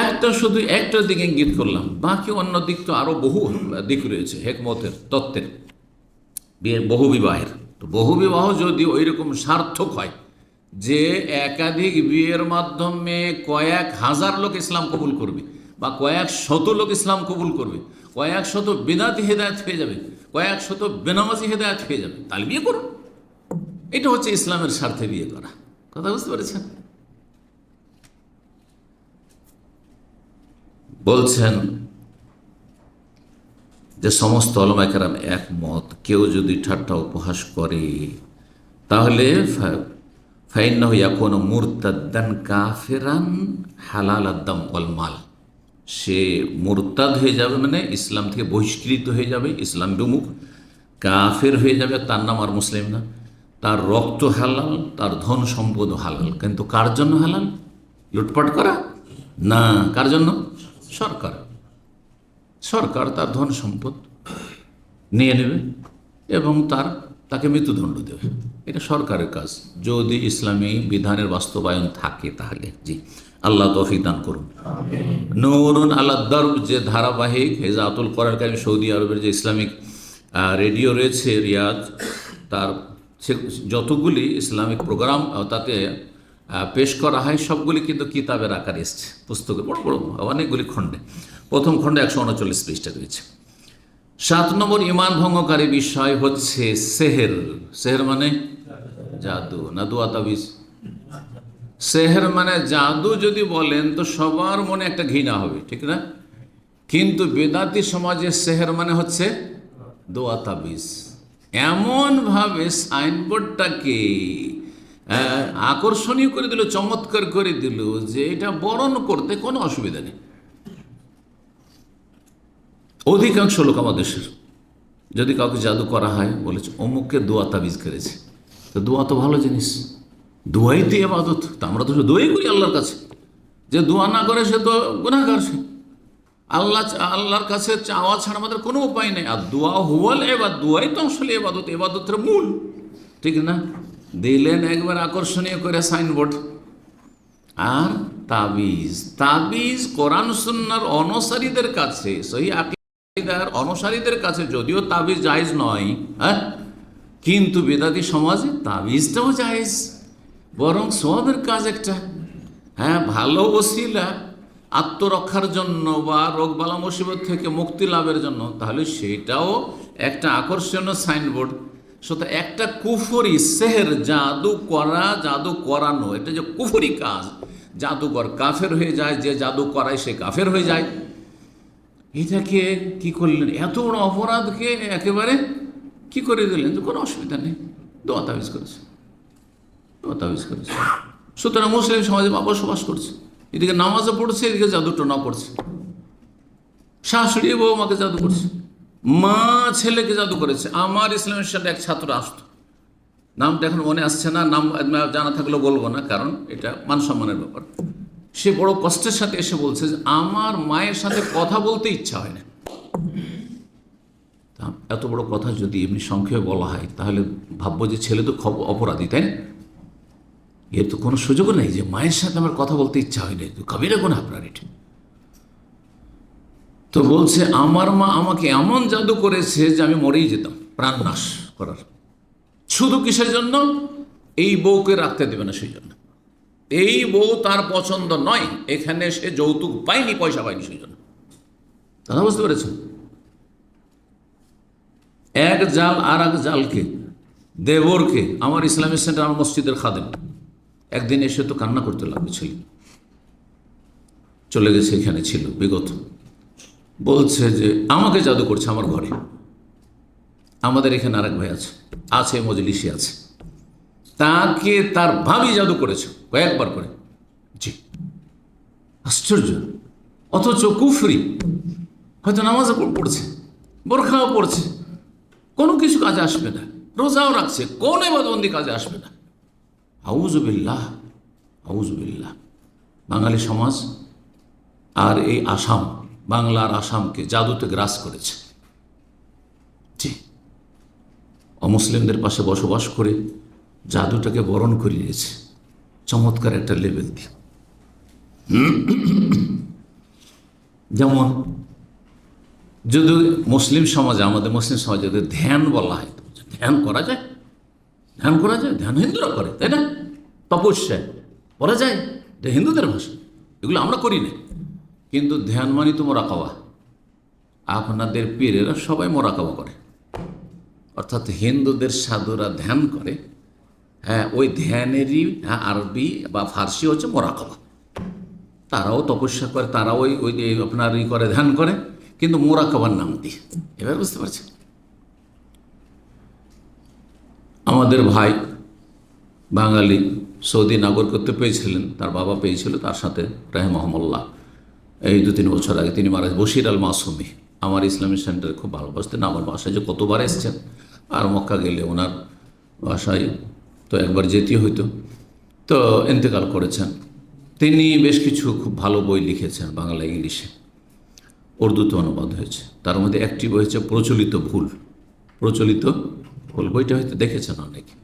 একটা শুধু একটা দিকে ইঙ্গিত করলাম, বাকি অন্য দিক তো আরো বহু দিক রয়েছে হেকমতের, তত্ত্বের, বিয়ের, বহু বিবাহের। তো বহু বিবাহ যদি ওই রকম সার্থক হয় যে একাধিক বিয়ের মাধ্যমে কয়েক হাজার লোক ইসলাম কবুল করবে, বা কয়েক শত লোক ইসলাম কবুল করবে, কয়েক শত বিদাতি হেদায়েত হয়ে যাবে, কয়েক শত বেনামাজি হেদায়েত হয়ে যাবে, তাহলে বিয়ে করুন। এটা হচ্ছে ইসলামের স্বার্থে বিয়ে করা। কথা বুঝতে পেরেছেন? বলছেন যে সমস্ত উলামায়ে কেরাম একমত, কেউ যদি ঠাট্টা উপহাস করে তাহলে ফাইন্নাহু ইয়াকুনু মুরতাদ্দান কাফিরান হালাল আদ-দাম ওয়াল মাল, সে মুরতাদ হয়ে যাবে, মানে ইসলাম থেকে বহিষ্কৃত হয়ে যাবে, ইসলাম বিমুখ কাফের হয়ে যাবে। তার নাম আর মুসলিম না, তার রক্ত হালাল, তার ধন সম্পদ হালাল। কিন্তু কার জন্য হালাল? লুটপাট করা না। কার জন্য? সরকার। সরকার তার ধন সম্পদ নিয়ে নেবে এবং তাকে মৃত্যুদণ্ড দেবে। এটা সরকারের কাজ, যদি ইসলামী বিধানের বাস্তবায়ন থাকে তাহলে। জি, আল্লাহ তৌফিক দান করুন। নূরুন আলা দারব যে ধারাবাহিক হেজাতুল কোরআন কারীম, সৌদি আরবের যে ইসলামিক রেডিও রয়েছে রিয়াদ, তার যতগুলি ইসলামিক প্রোগ্রাম তাতে পেশ করা হয় সবগুলি কিন্তু কিতাবের আকারে এসছে, পুস্তকে বড় বড় অনেকগুলি খণ্ডে। প্রথম খণ্ডে 139 পৃষ্ঠা রয়েছে। 7 নম্বর ঈমান ভঙ্গকারী বিষয় হচ্ছে সেহের। সেহের মানে জাদু না দুয়া তাবিজ? সেহের মানে জাদু যদি বলেন তো সবার মনে একটা ঘৃণা হবে, ঠিক না? কিন্তু বেদাতি সমাজে সেহের মানে হচ্ছে দোয়া তাবিজ। এমনভাবে সাইনবোর্ডটাকে আকর্ষণীয় করে দিল, চমৎকার করে দিল যে এটা বরণ করতে কোনো অসুবিধা নেই। অধিকাংশ লোক আমার দেশের যদি কাউকে জাদু করা হয় বলেছে অমুককে দোয়া তাবিজ করেছে, তো দোয়া তো ভালো জিনিস, দোয়াই তো ইবাদত। তা আমরা তো দোয়াই করি আল্লাহর কাছে, যে দোয়া না করে সে তো গুনাহগার। সে আল্লাহর কাছে চাওয়া ছাড়া আমাদের কোনো উপায় নেই। আর দোয়া হুয়াল এবাদ, দোয়াই তো আসলে এবাদত, এবাদতের মূল, ঠিক না? দিলেন একবার আকর্ষণীয় করে সাইনবোর্ড। আর তাবিজ, তাবিজ কোরআন সুন্নাহর অনুসারীদের কাছে, সহি আকীদার অনুসারীদের কাছে যদিও তাবিজ জায়েজ নয়, হ্যাঁ, কিন্তু বেদাতি সমাজে তাবিজটাও জায়েজ, বরং সওয়াবের কাজ একটা। হ্যাঁ, ভালো ওসিলা আত্মরক্ষার জন্য বা রোগবালা মুসিবত থেকে মুক্তি লাভের জন্য, তাহলে সেটাও একটা আকর্ষণীয় সাইনবোর্ড। সুতরাং একটা কুফরি সেহের, জাদু করা, জাদু করানো, এটা যে কুফরি কাজ, জাদুকর কাফের হয়ে যায়, যে জাদু করায় সে কাফের হয়ে যায়। এটাকে কি করলেন? এত বড় অপরাধকে একেবারে কি করে দিলেন যে কোনো অসুবিধা নেই, দোয়া তাবিজ করেছে, দোয়া তাবিজ করেছে। সুতরাং মুসলিম সমাজে বসবাস করছে, এদিকে নামাজও পড়ছে, এদিকে জাদুটনা পড়ছে। শাশুড়ি বৌমাকে জাদু করছে, মা ছেলেকে জাদু করেছে। আমার ইসলামের সাথে এক ছাত্র আসতো, নামটা এখন মনে আসছে না, নাম জানা থাকলেও বলবো না, কারণ এটা মান সম্মানের ব্যাপার। সে বড় কষ্টের সাথে এসে বলছে যে আমার মায়ের সাথে কথা বলতে ইচ্ছা হয় না। এত বড় কথা যদি এমনি সংক্ষেপে বলা হয় তাহলে ভাববো যে ছেলে তো অপরাধী, তাই না? এর তো কোনো সুযোগও নেই যে মায়ের সাথে আমার কথা বলতে ইচ্ছা হয় না, কবিরা গুনাহ আপনার এটা। তো বলছে আমার মা আমাকে এমন জাদু করেছে যে আমি মরেই যেতাম, প্রাণ নাশ করার। শুধু কিসের জন্য? এই বউকে রাখতে দেবে না, সেই জন্য। এই বউ তার পছন্দ নয়, এখানে সে যৌতুক পায়নি, পয়সা পায়নি, সেই জন্য। কথা বুঝতে পেরেছেন? এক জাল আর এক জালকে, দেবরকে। আমার ইসলামিক সেন্টার, আমার মসজিদের খাদেম একদিন এসে তো কান্না করতে লাগবে, ছেলে চলে গেছে, এখানে ছিল বিগত। বলছে যে আমাকে জাদু করছে আমার ঘরে। আমাদের এখানে আরেক ভাই আছে মজলিসে আছে, তাকে তার ভাবি জাদু করেছে কয়েকবার করে। জি, আশ্চর্য। অথচ কুফরি, হয়তো নামাজও পড়ছে, বোরখাও পড়ছে, কোনো কিছু কাজে আসবে না, রোজাও রাখছে, কোন ইবাদতবন্দি কাজে আসবে না। আউযুবিল্লাহ, আউযুবিল্লাহ। বাঙালি সমাজ আর এই আসাম, বাংলার আসামকে জাদুতে গ্রাস করেছে। অমুসলিমদের পাশে বসবাস করে জাদুটাকে বরণ করে নিয়েছে চমৎকার একটা লেভেল দিয়ে। যেমন যদি মুসলিম সমাজে, আমাদের মুসলিম সমাজে যদি ধ্যান বলা হয়, ধ্যান করা যায়, ধ্যান করা যায়, ধ্যান হিন্দুরা করে, তাই না? তপস্যা বলা যায়, এটা হিন্দুদের ভাষা, এগুলো আমরা করি না। কিন্তু ধ্যান মানে তো মোরাকাবা। আপনাদের পীরেরা সবাই মোরাকাবা করে, অর্থাৎ হিন্দুদের সাধুরা ধ্যান করে, হ্যাঁ, ওই ধ্যানেরই আরবি বা ফার্সি হচ্ছে মোরাকাবা। তারাও তপস্যা করে, তারাও ওই ওই আপনার করে, ধ্যান করে, কিন্তু মোরাকাবার নাম দিয়ে। এবার বুঝতে পারছেন? আমাদের ভাই বাঙালি সৌদি নাগরিকত্ব পেয়েছিলেন, তার বাবা পেয়েছিল, তার সাথে রাহেমাহুল্লাহ এই 2-3 বছর আগে তিনি মারা, বশির আল মাসুমি। আমার ইসলামিক সেন্টারে খুব ভালোবাসতেন, আমার বাসায় যে কতবার এসছেন, আর মক্কা গেলে ওনার বাসায় তো একবার যেতে হইতো। তো ইন্তেকাল করেছেন। তিনি বেশ কিছু খুব ভালো বই লিখেছেন, বাংলা ইংলিশে, উর্দুতে অনুবাদ হয়েছে। তার মধ্যে একটি বই হচ্ছে প্রচলিত ভুল। প্রচলিত ভুল বইটা হয়তো দেখেছেন অনেকে।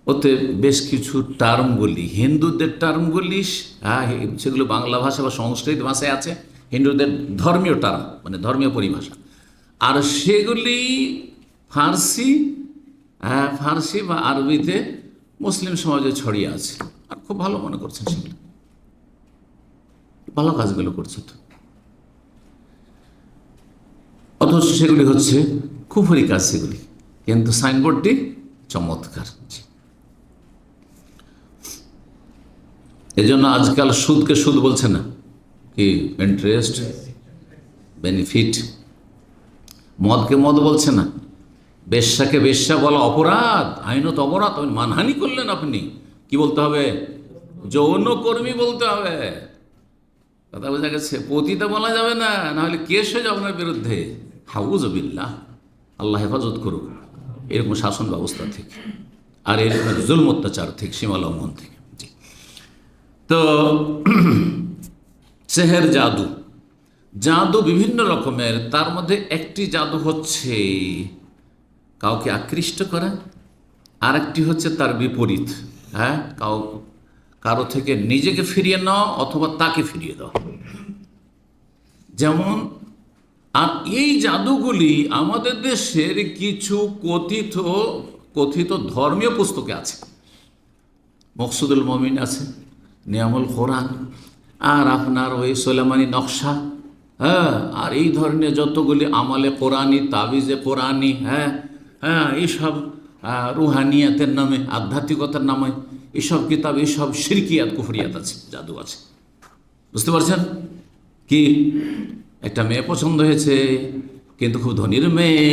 ওতে বেশ কিছু টার্মগুলি, হিন্দুদের টার্মগুলি, হ্যাঁ, সেগুলো বাংলা ভাষা বা সংস্কৃত ভাষায় আছে, হিন্দুদের ধর্মীয় টার্ম, মানে ধর্মীয় পরিভাষা, আর সেগুলি ফার্সি, হ্যাঁ, ফার্সি বা আরবিতে মুসলিম সমাজে ছড়িয়ে আছে। আর খুব ভালো মনে করছেন, সেগুলো ভালো কাজগুলো করছে তো, অথচ সেগুলি হচ্ছে কুফরি কাজ সেগুলি, কিন্তু সাইনবোর্ডটি চমৎকার। এজন্য আজকাল সুদকে সুদ বলছে না, কি ইন্টারেস্ট, বেনিফিট। মদকে মদ বলছে না, বেশ্যাকে বেশ্যা বলা অপরাধ, আইনত অপরাধ। মানহানি করলেন আপনি, কি বলতে হবে? যৌনকর্মী বলতে হবে। কথা বোঝা গেছে? পতিতা বলা যাবে না, নাহলে কেস হয়ে যাবে আপনার বিরুদ্ধে। হাউযুবিল্লাহ, আল্লাহ হেফাজত করুক এরকম শাসন ব্যবস্থা থেকে, আর এরকম জুলম অত্যাচার থেকে, সীমা লঙ্ঘন থেকে। তো সেহের জাদু, জাদু বিভিন্ন রকমের। তার মধ্যে একটি জাদু হচ্ছে কাউকে আকৃষ্ট করা, আর একটি হচ্ছে তার বিপরীত, হ্যাঁ, কারো থেকে নিজেকে ফিরিয়ে নেওয়া অথবা তাকে ফিরিয়ে দেওয়া। যেমন, আর এই জাদুগুলি আমাদের দেশের কিছু কথিত ধর্মীয় পুস্তকে আছে। মকসুদুল মমিন আছে, নিয়ামুল কোরআন, আর আপনার ওই সোলেমানি নকশা, হ্যাঁ, আর এই ধরনের যতগুলি আমালে কোরআনি, তাবিজে কোরআনি, হ্যাঁ হ্যাঁ, এইসব রুহানিয়াতের নামে, আধ্যাত্মিকতার নামে এইসব কিতাব, এইসব শিরকিয়াত, কুফরিয়াত আছে, জাদু আছে। বুঝতে পারছেন? কি একটা মেয়ে পছন্দ হয়েছে, কিন্তু খুব ধনীর মেয়ে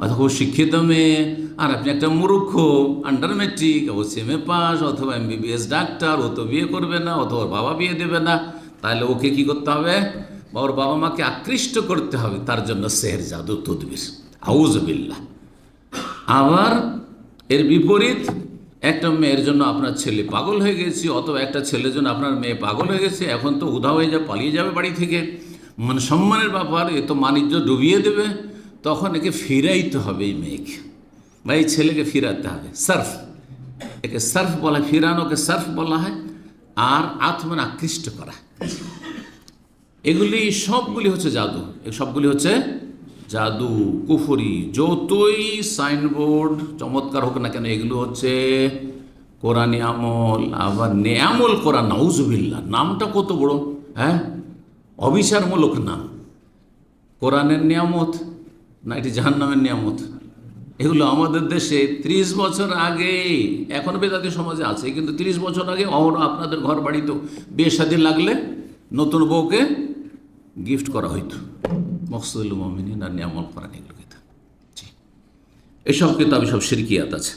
অথবা খুব শিক্ষিত মেয়ে, আর আপনি একটা মূর্খ, আন্ডার ম্যাট্রিক, অবশ্যই এমএ পাস অথবা এমবিবিএস ডাক্তার, ও তো বিয়ে করবে না, অথবা ওর বাবা বিয়ে দেবে না, তাহলে ওকে কি করতে হবে? বা ওর বাবা মাকে আকৃষ্ট করতে হবে, তার জন্য সেহের, জাদু, তদবির। আউযুবিল্লাহ। আবার এর বিপরীত, একটা মেয়ের জন্য আপনার ছেলে পাগল হয়ে গেছে, অথবা একটা ছেলের জন্য আপনার মেয়ে পাগল হয়ে গেছে, এখন তো উধাও হয়ে যাবে, পালিয়ে যাবে বাড়ি থেকে, মান সম্মানের ব্যাপার, এ তো বাণিজ্য ডুবিয়ে দেবে, তখন একে ফিরাইতে হবে, এই মেয়েকে বা এই ছেলেকে ফিরাতে হবে। সার্ফ, একে সার্ফ বলা হয়, ফিরানোকে সার্ফ বলা হয়। আর আত্মন আকৃষ্ট করা, এগুলি সবগুলি হচ্ছে জাদু, এই সবগুলি হচ্ছে জাদু, কুফরি। যতই সাইনবোর্ড চমৎকার হোক না কেন, এগুলো হচ্ছে কোরআনি আমল। আবার নেয়ামল কোরআন, নাউজুবিল্লাহ, নামটা কত বড়, হ্যাঁ, অবিচারমূলক নাম। কোরআনের নিয়ামত না এটি জাহান্নামের নিয়ামত? এগুলো আমাদের দেশে 30 বছর আগে, এখন বেদাতি সমাজে আছে, কিন্তু 30 বছর আগে আপনাদের ঘর বাড়িতেও বিয়ে শাদী লাগলে নতুন বউকে গিফট করা হইতো। মকসুদুল মুমিনিন আর নিয়ামল কোরআন, এগুলো কিতাব, এসব কিতাব সব শিরকিয়াত আছে।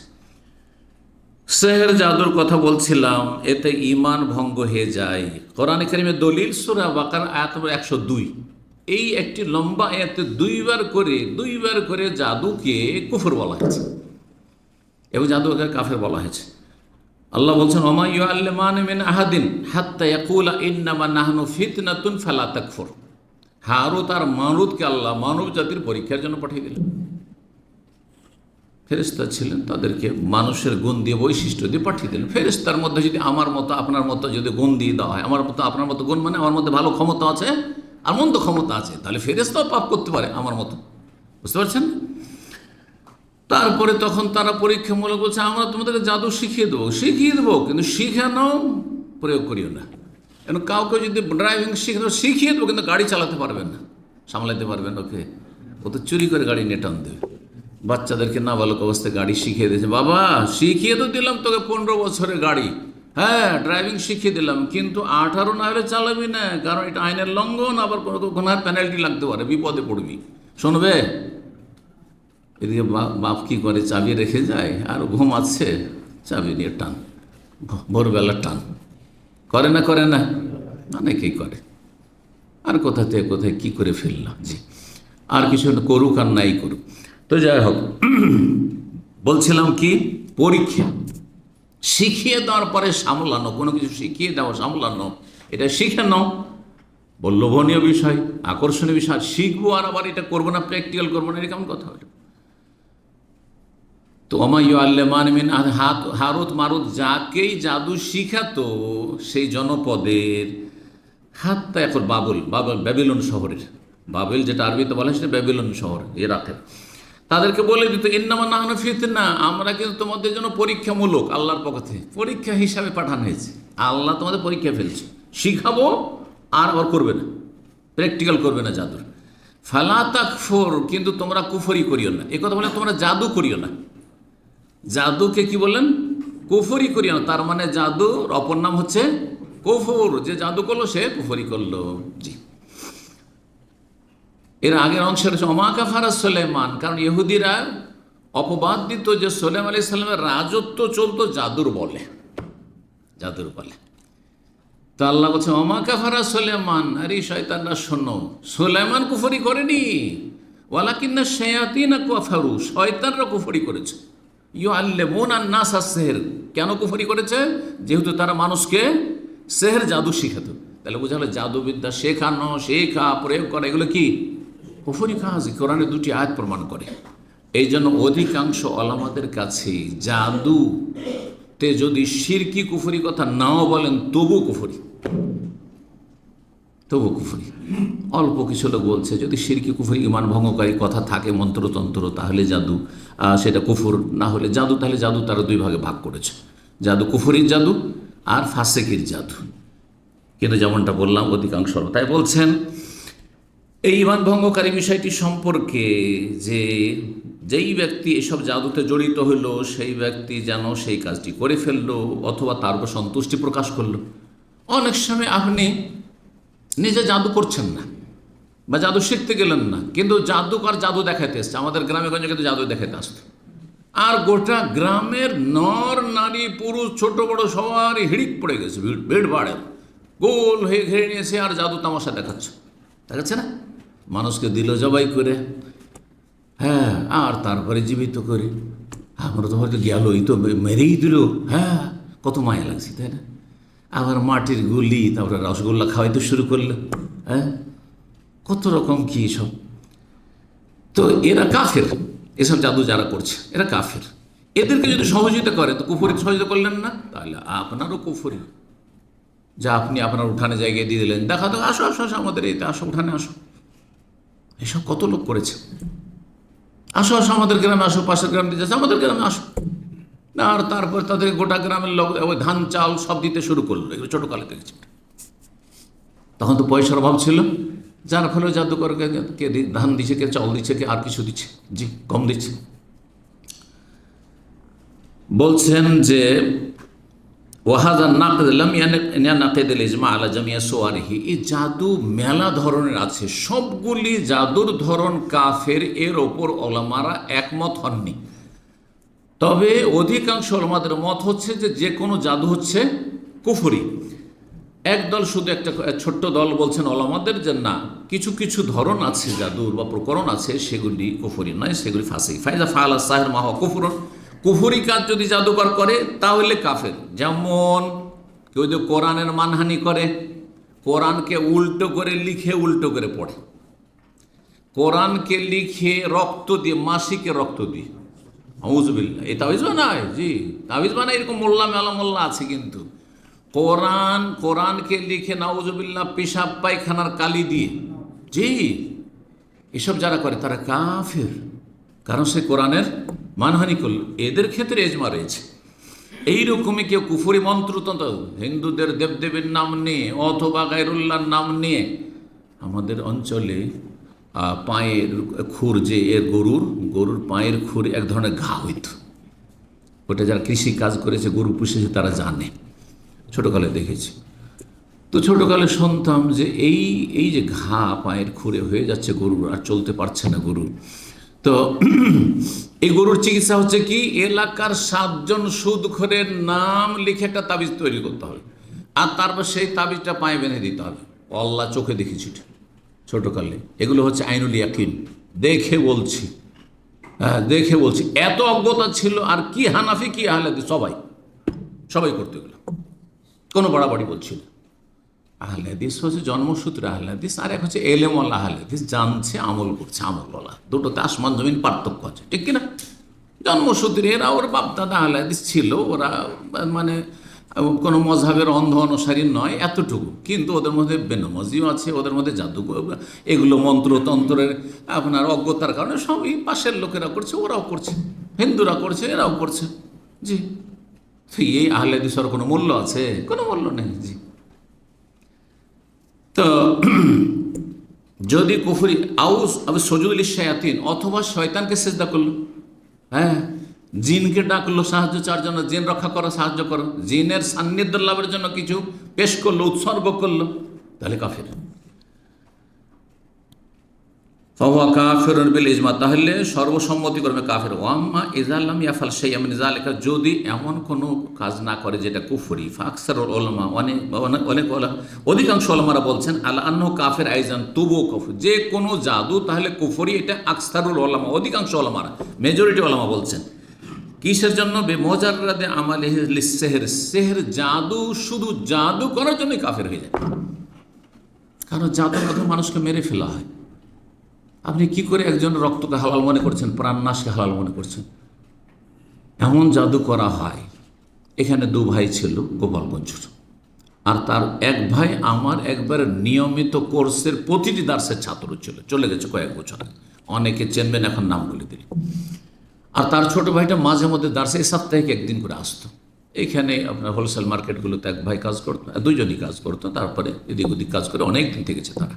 সেহের জাদুর কথা বলছিলাম, এতে ঈমান ভঙ্গ হয়ে যায়। কোরআন কারীমের দলিল সূরা বাকারা আয়াত নম্বর 102, এই একটি লম্বা আয়াতে দুইবার করে জাদুকে কুফর বলা হয়েছে এবং জাদুকে কাফের বলা হয়েছে। আল্লাহ বলছেন, ওমা ইউআল্লিমানি মিন আহাদিন হাত্তা ইয়াকুলা ইন্নামা নাহনু ফিতনাতুন ফালা তাকফুর। হারুত আর মারুতকে আল্লাহ মানব জাতির পরীক্ষার জন্য পাঠিয়ে দিলেন। ফেরেশতা ছিলেন, তাদেরকে মানুষের গুণ দিয়ে বৈশিষ্ট্য দিয়ে পাঠিয়ে দিলেন। ফেরেশতার মধ্যে যদি আমার মতো আপনার মতো যদি গুণ দিয়ে দেওয়া হয়, আমার মতো আপনার মতো গুণ মানে আমার মধ্যে ভালো ক্ষমতা আছে আর মন্দ ক্ষমতা আছে, তাহলে ফেরেশতাও পাপ করতে পারে আমার মতো, বুঝতে পারছেন? তারপরে তখন তারা পরীক্ষামূলক বলছে, আমরা তোমাদেরকে জাদু শিখিয়ে দেবো, কিন্তু শিখানো প্রয়োগ করিও না। কেন কাউকে যদি ড্রাইভিং শিখিয়ে দেবো, কিন্তু গাড়ি চালাতে পারবেন না, সামলাতে পারবেন ওকে, ও তো চুরি করে গাড়ি নিয়ে টান দেবে। বাচ্চাদেরকে নাবালক অবস্থায় গাড়ি শিখিয়ে দিয়েছে, বাবা শিখিয়ে তো দিলাম তোকে 15 বছরের গাড়ি, হ্যাঁ ড্রাইভিং শিখিয়ে দিলাম, কিন্তু 18 না হলে চালাবি না, কারণ এটা আইনের লঙ্ঘন, আবার কোনো পেনাল্টি লাগতে পারে, বিপদে পড়বি, শুনবে? এদিকে বাপ কী করে, চাবি রেখে যায় আর ঘুমাচ্ছে, চাবি নিয়ে টান, ভোরবেলা টান, করে না অনেকেই করে। আর কোথাতে কোথায় কি করে ফেললাম, জি আর কিছু করুক আর নাই করুক। তো যাই হোক, বলছিলাম কি, পরীক্ষা শিখিয়ে দেওয়ার পরে সামলানো, কোনো কিছু শিখিয়ে দেওয়া সামলানো, এটা শিখে নাও, লোভনীয় বিষয়, আকর্ষণীয় বিষয়, শিখবো আর আবার এটা করবো না, প্র্যাকটিক্যাল করবো না, এটা কেমন কথা হলো? তো মিন হারুত মারুত যাকেই জাদু শিখাতো সেই জনপদের, হাত্তা এখন ব্যাবিলন শহরের, বাবেল যেটা আরবিতে বলা হয় সেটা ব্যাবিলন শহর ইরাকের, তাদেরকে বলে দিত ইন্নামা নাহনু ফিতনা, আমরা কিন্তু তোমাদের জন্য পরীক্ষামূলক, আল্লাহর পক্ষ থেকে পরীক্ষা হিসাবে পাঠানো হয়েছে, আল্লাহ তোমাদের পরীক্ষা ফেলছে, শিখাবো আর আবার করবে না, প্র্যাকটিক্যাল করবে না জাদুর। ফালা তাকফুর, কিন্তু তোমরা কুফরি করিও না, এ কথা বলে তোমরা জাদু করিও না, জাদুকে কি বলেন, কুফরি করিও না, তার মানে জাদুর অপর নাম হচ্ছে কুফর, যে জাদু করলো সে কুফরি করলো। জি, এর আগের অংশের ওমা কাফারা সুলাইমান, কারণ ইহুদিরা অপবাদ দিত যে সুলাইমান আলাইহিস সালামের রাজত্ব চলতো জাদুর বলে, তো আল্লাহ বলছে ওমা কাফারা সুলাইমান, আরে শয়তানরা শোনো, সুলাইমান কুফরি করেনি, ওয়ালাকিন্না শায়াতিনা কাফারু, শয়তানরা কুফরি করেছে, ইউআল্লিমুনা আন-নাস আস-সিহর, কেন কুফরি করেছে? যেহেতু তারা মানুষকে সেহর জাদু শিখাতো, তাহলে বোঝা হলো জাদুবিদ্যা শেখানো, প্রয়োগ করা, এগুলো কি কুফরি কাজ, কোরআনে 2টি আয়াত প্রমাণ করে। এই জন্য অধিকাংশ ওলামাদের কাছে জাদুতে যদি শিরকি কুফরি কথা নাও বলেন তবু কুফরি, অল্প কিছু লোক বলছে যদি শিরকি কুফরি ইমান ভঙ্গকারী কথা থাকে, মন্ত্রতন্ত্র, তাহলে জাদু সেটা কুফর, না হলে জাদু, তাহলে জাদু তারা 2 ভাগে ভাগ করেছে, জাদু কুফরির জাদু আর ফাসেকির জাদু, কিন্তু যেমনটা বললাম অধিকাংশ, তাই বলছেন এই ইমান ভঙ্গকারী বিষয়টি সম্পর্কে যে যেই ব্যক্তি এসব জাদুতে জড়িত হইল সেই ব্যক্তি যেন সেই কাজটি করে ফেললো অথবা তার উপর সন্তুষ্টি প্রকাশ করলো। অনেক সময় আপনি নিজে জাদু করছেন না বা জাদু শিখতে গেলেন না, কিন্তু জাদুকর জাদু দেখাতে এসছে, আমাদের গ্রামে গঞ্জে কিন্তু জাদু দেখাতে আসতো, আর গোটা গ্রামের নর নারী পুরুষ ছোট বড় সবারই হিড়িক পড়ে গেছে, ভিড় বাড়ে, গোল হয়ে ঘিরে নিয়েছে আর জাদু তামাশা দেখাচ্ছে না, মানুষকে দিল জবাই করে, হ্যাঁ আর তারপরে জীবিত করে, আমরা তো হয়তো গেলই তো মেরেই দিল, হ্যাঁ কত মায়া লাগছে তাই না, আবার মাটির গুলি, তারপরে রসগোল্লা খাওয়াইতে শুরু করলো, হ্যাঁ কত রকম কি সব। তো এরা কাফের, এসব জাদু যারা করছে এরা কাফের, এদেরকে যদি সহযোগিতা করে তো কুফরি সহযোগিতা করলেন না, তাহলে আপনারও কুফরি, যা আপনি আপনার উঠানে জায়গায় দিয়ে দিলেন, দেখা তো আসো আমাদের এতে আসো, উঠানে আসো, এসব কত লোক করেছে, আসো আমাদের গ্রামে আসো, পাশের গ্রাম দিয়ে যাচ্ছে আমাদের গ্রামে আসো, আর তারপর তাদের গোটা গ্রামের লোক ওই ধান চাল সব দিতে শুরু করলো, এগুলো ছোটোকালে দেখেছি। তখন তো পয়সার অভাব ছিল, যার ফলে জাদুকরকে কে ধান দিচ্ছে, কে চাউল দিচ্ছে, কে আর কিছু দিচ্ছে, জি কম দিচ্ছে। বলছেন যে এই জাদু মেলা ধরনের আছে, সবগুলি জাদুর ধরন কাফের, এর ওপর ওলামারা একমত হননি, তবে অধিকাংশ ওলামাদের মত হচ্ছে যে কোনো জাদু হচ্ছে কুফরি। একদল শুধু একটা ছোট্ট দল বলছেন ওলামাদের যে না, কিছু কিছু ধরন আছে জাদুর বা প্রকরণ আছে সেগুলি কুফরি নয়, সেগুলি ফাসিক। ফাইজা ফাআলা সাহির মা হুয়া কুফরুন, কুফরি কাজ যদি জাদুকর করে তাহলে কাফের। যেমন কেউ যদি কোরআনের মানহানি করে, কোরআনকে উল্টো করে লিখে উল্টো করে পড়ে, কোরআনকে লিখে রক্ত দিয়ে, মাসিকে রক্ত দিয়ে, আউযুবিল্লাহ। এই তাবিজ বানায়, জি তাবিজ বানায়, এরকম মোল্লা মেলা মোল্লা আছে। কিন্তু কোরআনকে লিখে নাউজুবিল্লাহ পেশাব পায়খানার কালি দিয়ে, জি এসব যারা করে তারা কাফের, কারণ সে কোরআনের মানহানি করল। এদের ক্ষেত্রে এজমা রয়েছে। এইরকমই কেউ কুফরি মন্ত্রতন্ত্র হিন্দুদের দেবদেবীর নাম নিয়ে অথবা গায়রুল্লাহর নাম নিয়ে আমাদের অঞ্চলে পায়ের খুর, যে এর গরুর পায়ের খুর এক ধরনের ঘা হইত। ওটা যারা কৃষি কাজ করেছে, গরু পুষেছে, তারা জানে, ছোটোকালে দেখেছি। তো ছোটোকালে শুনতাম যে এই যে ঘা পায়ের খুরে হয়ে যাচ্ছে গরুর, আর চলতে পারছে না গরু, তো এই গরুর চিকিৎসা হচ্ছে কি, এলাকার 7 জন সুদখোরের নাম লিখে একটা তাবিজ তৈরি করতে হবে, আর তারপর সেই তাবিজটা পায়ে বেঁধে দিতে হবে। আল্লাহ চোখে দেখেছি ছোটোকালে। এগুলো হচ্ছে আইনুল ইয়াকিন, দেখে বলছি, হ্যাঁ দেখে বলছি। এত অজ্ঞতা ছিল। আর কি হানাফি কি আহলে হাদিস সবাই করতে গেল, কোনো বাড়াবাড়ি বলছিল। আহলে হাদিস হচ্ছে জন্মসূত্রে আহলে হাদিস, আর এক হচ্ছে এলেমওয়ালা আহলে হাদিস, জানছে আমল করছে আমলওয়ালা। দুটোতে আসমান জমিন পার্থক্য আছে, ঠিক কিনা? জন্মসূত্রে এরা ওর বাপদাদা আহলে হাদিস ছিল, ওরা মানে কোনো মজহাবের অন্ধ অনুসারী নয়, এতটুকু। কিন্তু ওদের মধ্যে বেনমাজিও আছে, ওদের মধ্যে জাদু, এগুলো মন্ত্রতন্ত্রের আপনার অজ্ঞতার কারণে সবই পাশের লোকেরা করছে, ওরাও করছে, হিন্দুরা করছে, এরাও করছে, জি। এই আহলে হাদিসের কোনো মূল্য আছে? কোনো মূল্য নেই, জি। তো যদি কুফরি সজুল শায়াতিন, অথবা শয়তানকে সেজদা করলো, হ্যাঁ জিনকে ডাকলো সাহায্য চার জন্য, জিন রক্ষা করো, সাহায্য করো, জিনের সান্নিধ্য লাভের জন্য কিছু পেশ করলো, উৎসর্গ করলো, তাহলে কাফের। ফাহুয়া কাফিরুন বিল ইজমা, তাহলে সর্বসম্মতি করবে কাফের। ওয়াম্মা ইযা লাম ইয়াফআল শাইআন মিন যালিকা, যদি এমন কোনো কাজ না করে যেটা কুফরি, ফাকসারুল উলামা, অধিকাংশ ওলামারা বলছেন আলা আন্নাহু কাফির আইজান, তবুও কুফর, যে কোনো জাদু তাহলে কুফরি, এটা আকসারুল উলামা, অধিকাংশ ওলামারা, মেজরিটি ওলামা বলছেন। কিসের জন্য? বেমুজাররাদে আমালিহি লিসসিহর, সিহর জাদু, শুধু জাদু করার জন্যই কাফের হয়ে যায়। কারণ জাদুর মাধ্যমে মানুষকে মেরে ফেলা হয়। আপনি কি করে একজন রক্তকে হালাল মনে করছেন, প্রাণনাশকে হালাল মনে করছেন? এমন জাদু করা হয়। এখানে 2 ভাই ছিল গোপালগঞ্জের, আর তার এক ভাই আমার একবার নিয়মিত কোর্সের প্রতিটি দার্সের ছাত্র ছিল, চলে গেছে কয়েক বছর আগে, অনেকে চেনবেন, এখন নাম বলে দিল। আর তার ছোট ভাইটা মাঝে মধ্যে দার্সে সাপ্তাহিক একদিন করে আসতো। এইখানে আপনার হোলসেল মার্কেটগুলোতে এক ভাই কাজ করতো, 2জনই কাজ করতো, তারপরে এদিক ওদিক কাজ করে অনেক দিন থেকেছে তারা।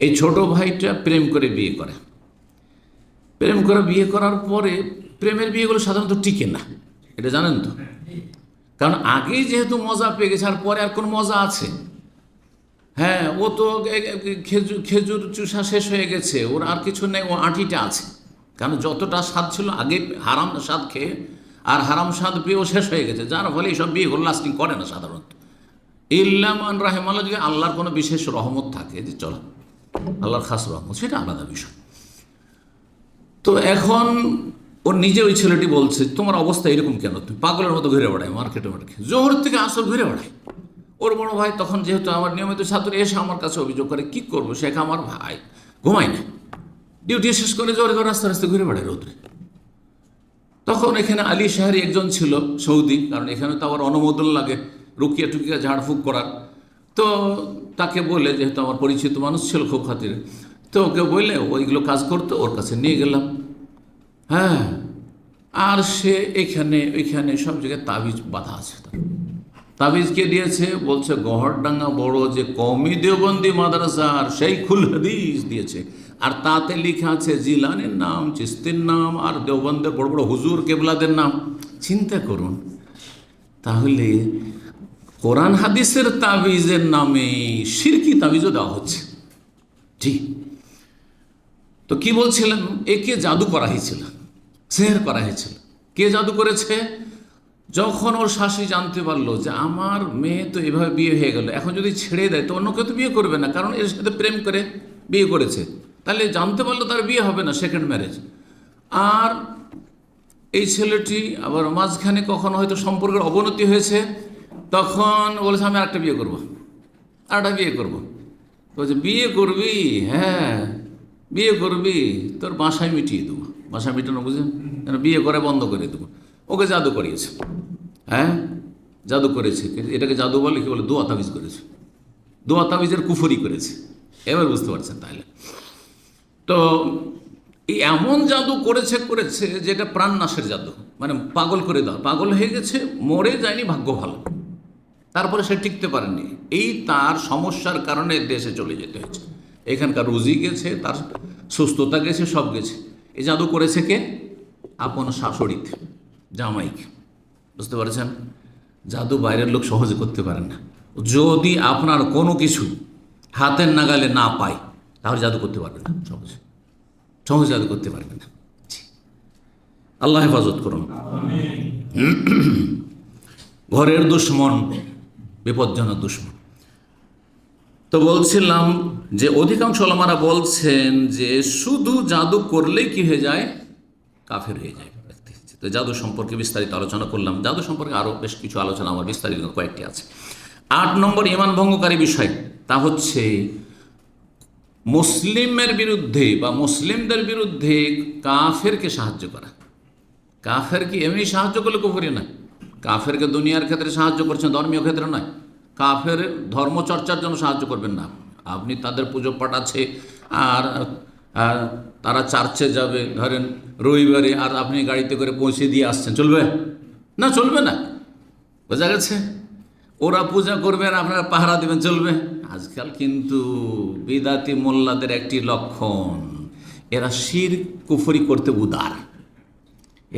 এই ছোট ভাইটা প্রেম করে বিয়ে করে, প্রেম করে বিয়ে করার পরে প্রেমের বিয়েগুলো সাধারণত টিকে না, এটা জানেন তো। কারণ আগেই যেহেতু মজা পেয়ে গেছে, আর পরে আর কোন মজা আছে? হ্যাঁ, ও তো খেজুর চুষা শেষ হয়ে গেছে, ওর আর কিছু নেই, ও আঁটিটা আছে। কারণ যতটা স্বাদ ছিল আগে হারাম স্বাদ খেয়ে, আর হারাম স্বাদ পেয়েও শেষ হয়ে গেছে, যার ফলে এইসব বিয়েগুলো লাস্টিং করে না সাধারণত। ইল্লামান রাহিমাল্লাহ, যদি আল্লাহর কোনো বিশেষ রহমত থাকে, যে চলো আল্লাহর খাস রহমত, সেটা আলাদা বিষয়। তো এখন ওর নিজে ওই ছেলেটি বলছে, তোমার অবস্থা এরকম কেন, তুমি পাগলের মতো ঘুরে বেড়ায় মার্কেটে জোহর থেকে আসর ঘুরে বেড়ায়। ওর বড় ভাই তখন যেহেতু আমার নিয়মিত ছাত্র, এসে আমার কাছে অভিযোগ করে, কি করবো, শেখ আমার ভাই ঘুমায় না, ডিউটি শেষ করে জোরে জোরে রাস্তা রাস্তা ঘুরে বেড়ায় রোদ্রে। তখন এখানে আলী শাহরি একজন ছিল সৌদি, কারণ এখানে তো আবার অনুমোদন লাগে রুকিয়া টুকিয়া ঝাড়ফুঁক করার। তো তাকে বলে, যেহেতু আমার পরিচিত মানুষ ছিল খুব খাতিরে, তো ওকে বললে ওইগুলো কাজ করতো, ওর কাছে নিয়ে গেলাম। হ্যাঁ, আর সে এখানে সব জায়গায় তাবিজ বাঁধা আছে। তাবিজ কে দিয়েছে? বলছে গহরডাঙ্গা বড় যে কওমি দেওবন্দি মাদ্রাসার শাইখুল হাদিস দিয়েছে, আর তাতে লেখা আছে জিলানের নাম, চিস্তির নাম, আর দেওবন্দের বড় বড় হুজুর কেবলাদের নাম। চিন্তা করুন, তাহলে কোরআন হাদিসের তাবিজের নামে শিরকি তাবিজও দেওয়া হচ্ছে। জি, তো কি বলছিলেন? একে জাদু করা হয়েছিল, সেহর করা হয়েছিল। কে জাদু করেছে? যখন ওর শাশুড়ি জানতে পারলো যে আমার মেয়ে তো এভাবে বিয়ে হয়ে গেল, এখন যদি ছেড়ে দেয় তো অন্য কেউ তো বিয়ে করবে না, কারণ এর সাথে প্রেম করে বিয়ে করেছে, তাহলে জানতে পারলো তার বিয়ে হবে না, সেকেন্ড ম্যারেজ। আর এই ছেলেটি আবার মাঝখানে কখনো হয়তো সম্পর্কের অবনতি হয়েছে, তখন বলেছে আমি আরেকটা বিয়ে করবো, আরেকটা বিয়ে করবো। বলছে বিয়ে করবি? হ্যাঁ বিয়ে করবি, তোর বাসায় মিটিয়ে দেবো। বাসা মিটানো বুঝেন, যেন বিয়ে করে বন্ধ করে দেবো। ওকে জাদু করিয়েছে, হ্যাঁ জাদু করেছে। এটাকে জাদু বলে কি বলে? দোয়া তাবিজ করেছে, দোয়া তাবিজের কুফরি করেছে। এবার বুঝতে পারছেন তাহলে? তো এমন জাদু করেছে যেটা প্রাণনাশের জাদু, মানে পাগল করে দেওয়া। পাগল হয়ে গেছে, মরে যায়নি, ভাগ্য ভালো। তারপরে সে টিকতে পারেনি, এই তার সমস্যার কারণে দেশে চলে যেতে হয়েছে। এখানকার রুজি গেছে, তার সুস্থতা গেছে, সব গেছে। এই জাদু করেছে কে? আপন শাশুড়িতে, জামাইকে। বুঝতে পারছেন? জাদু বাইরের লোক সহজে করতে পারে না। যদি আপনার কোনো কিছু হাতের নাগালে না পায়, তাহলে জাদু করতে পারবে না, সহজে সহজে জাদু করতে পারবে না। আল্লাহ হেফাজত করুন। ঘরের দুশ্মন বিপজ্জনক দুশ্মন। তো বলছিলাম যে অধিকাংশ ওলামারা বলছেন যে শুধু জাদু করলেই কি হয়ে যায়? কাফের হয়ে যায় ব্যক্তি। তো জাদু সম্পর্কে বিস্তারিত আলোচনা করলাম। জাদু সম্পর্কে আরও বেশ কিছু আলোচনা আমার বিস্তারিত কয়েকটি আছে। 8 নম্বর ঈমান ভঙ্গকারী বিষয়, তা হচ্ছে মুসলিমের বিরুদ্ধে বা মুসলিমদের বিরুদ্ধে কাফেরকে সাহায্য করা। কাফেরকে এমনি সাহায্য করলে কুফরি নয়। কাফেরকে দুনিয়ার ক্ষেত্রে সাহায্য করছেন, ধর্মীয় ক্ষেত্রে নয়। কাফের ধর্মচর্চার জন্য সাহায্য করবেন না। আপনি তাদের পুজো পাঠ আছে, আর তারা চার্চে যাবে ধরেন রবিবারে, আর আপনি গাড়িতে করে পৌঁছে দিয়ে আসছেন, চলবে না? চলবে না, বোঝা গেছে? ওরা পূজা করবেন, আপনারা পাহারা দেবেন, চলবে? আজকাল কিন্তু বিদাতি মোল্লাদের একটি লক্ষণ, এরা শিরক কুফরি করতে উদার।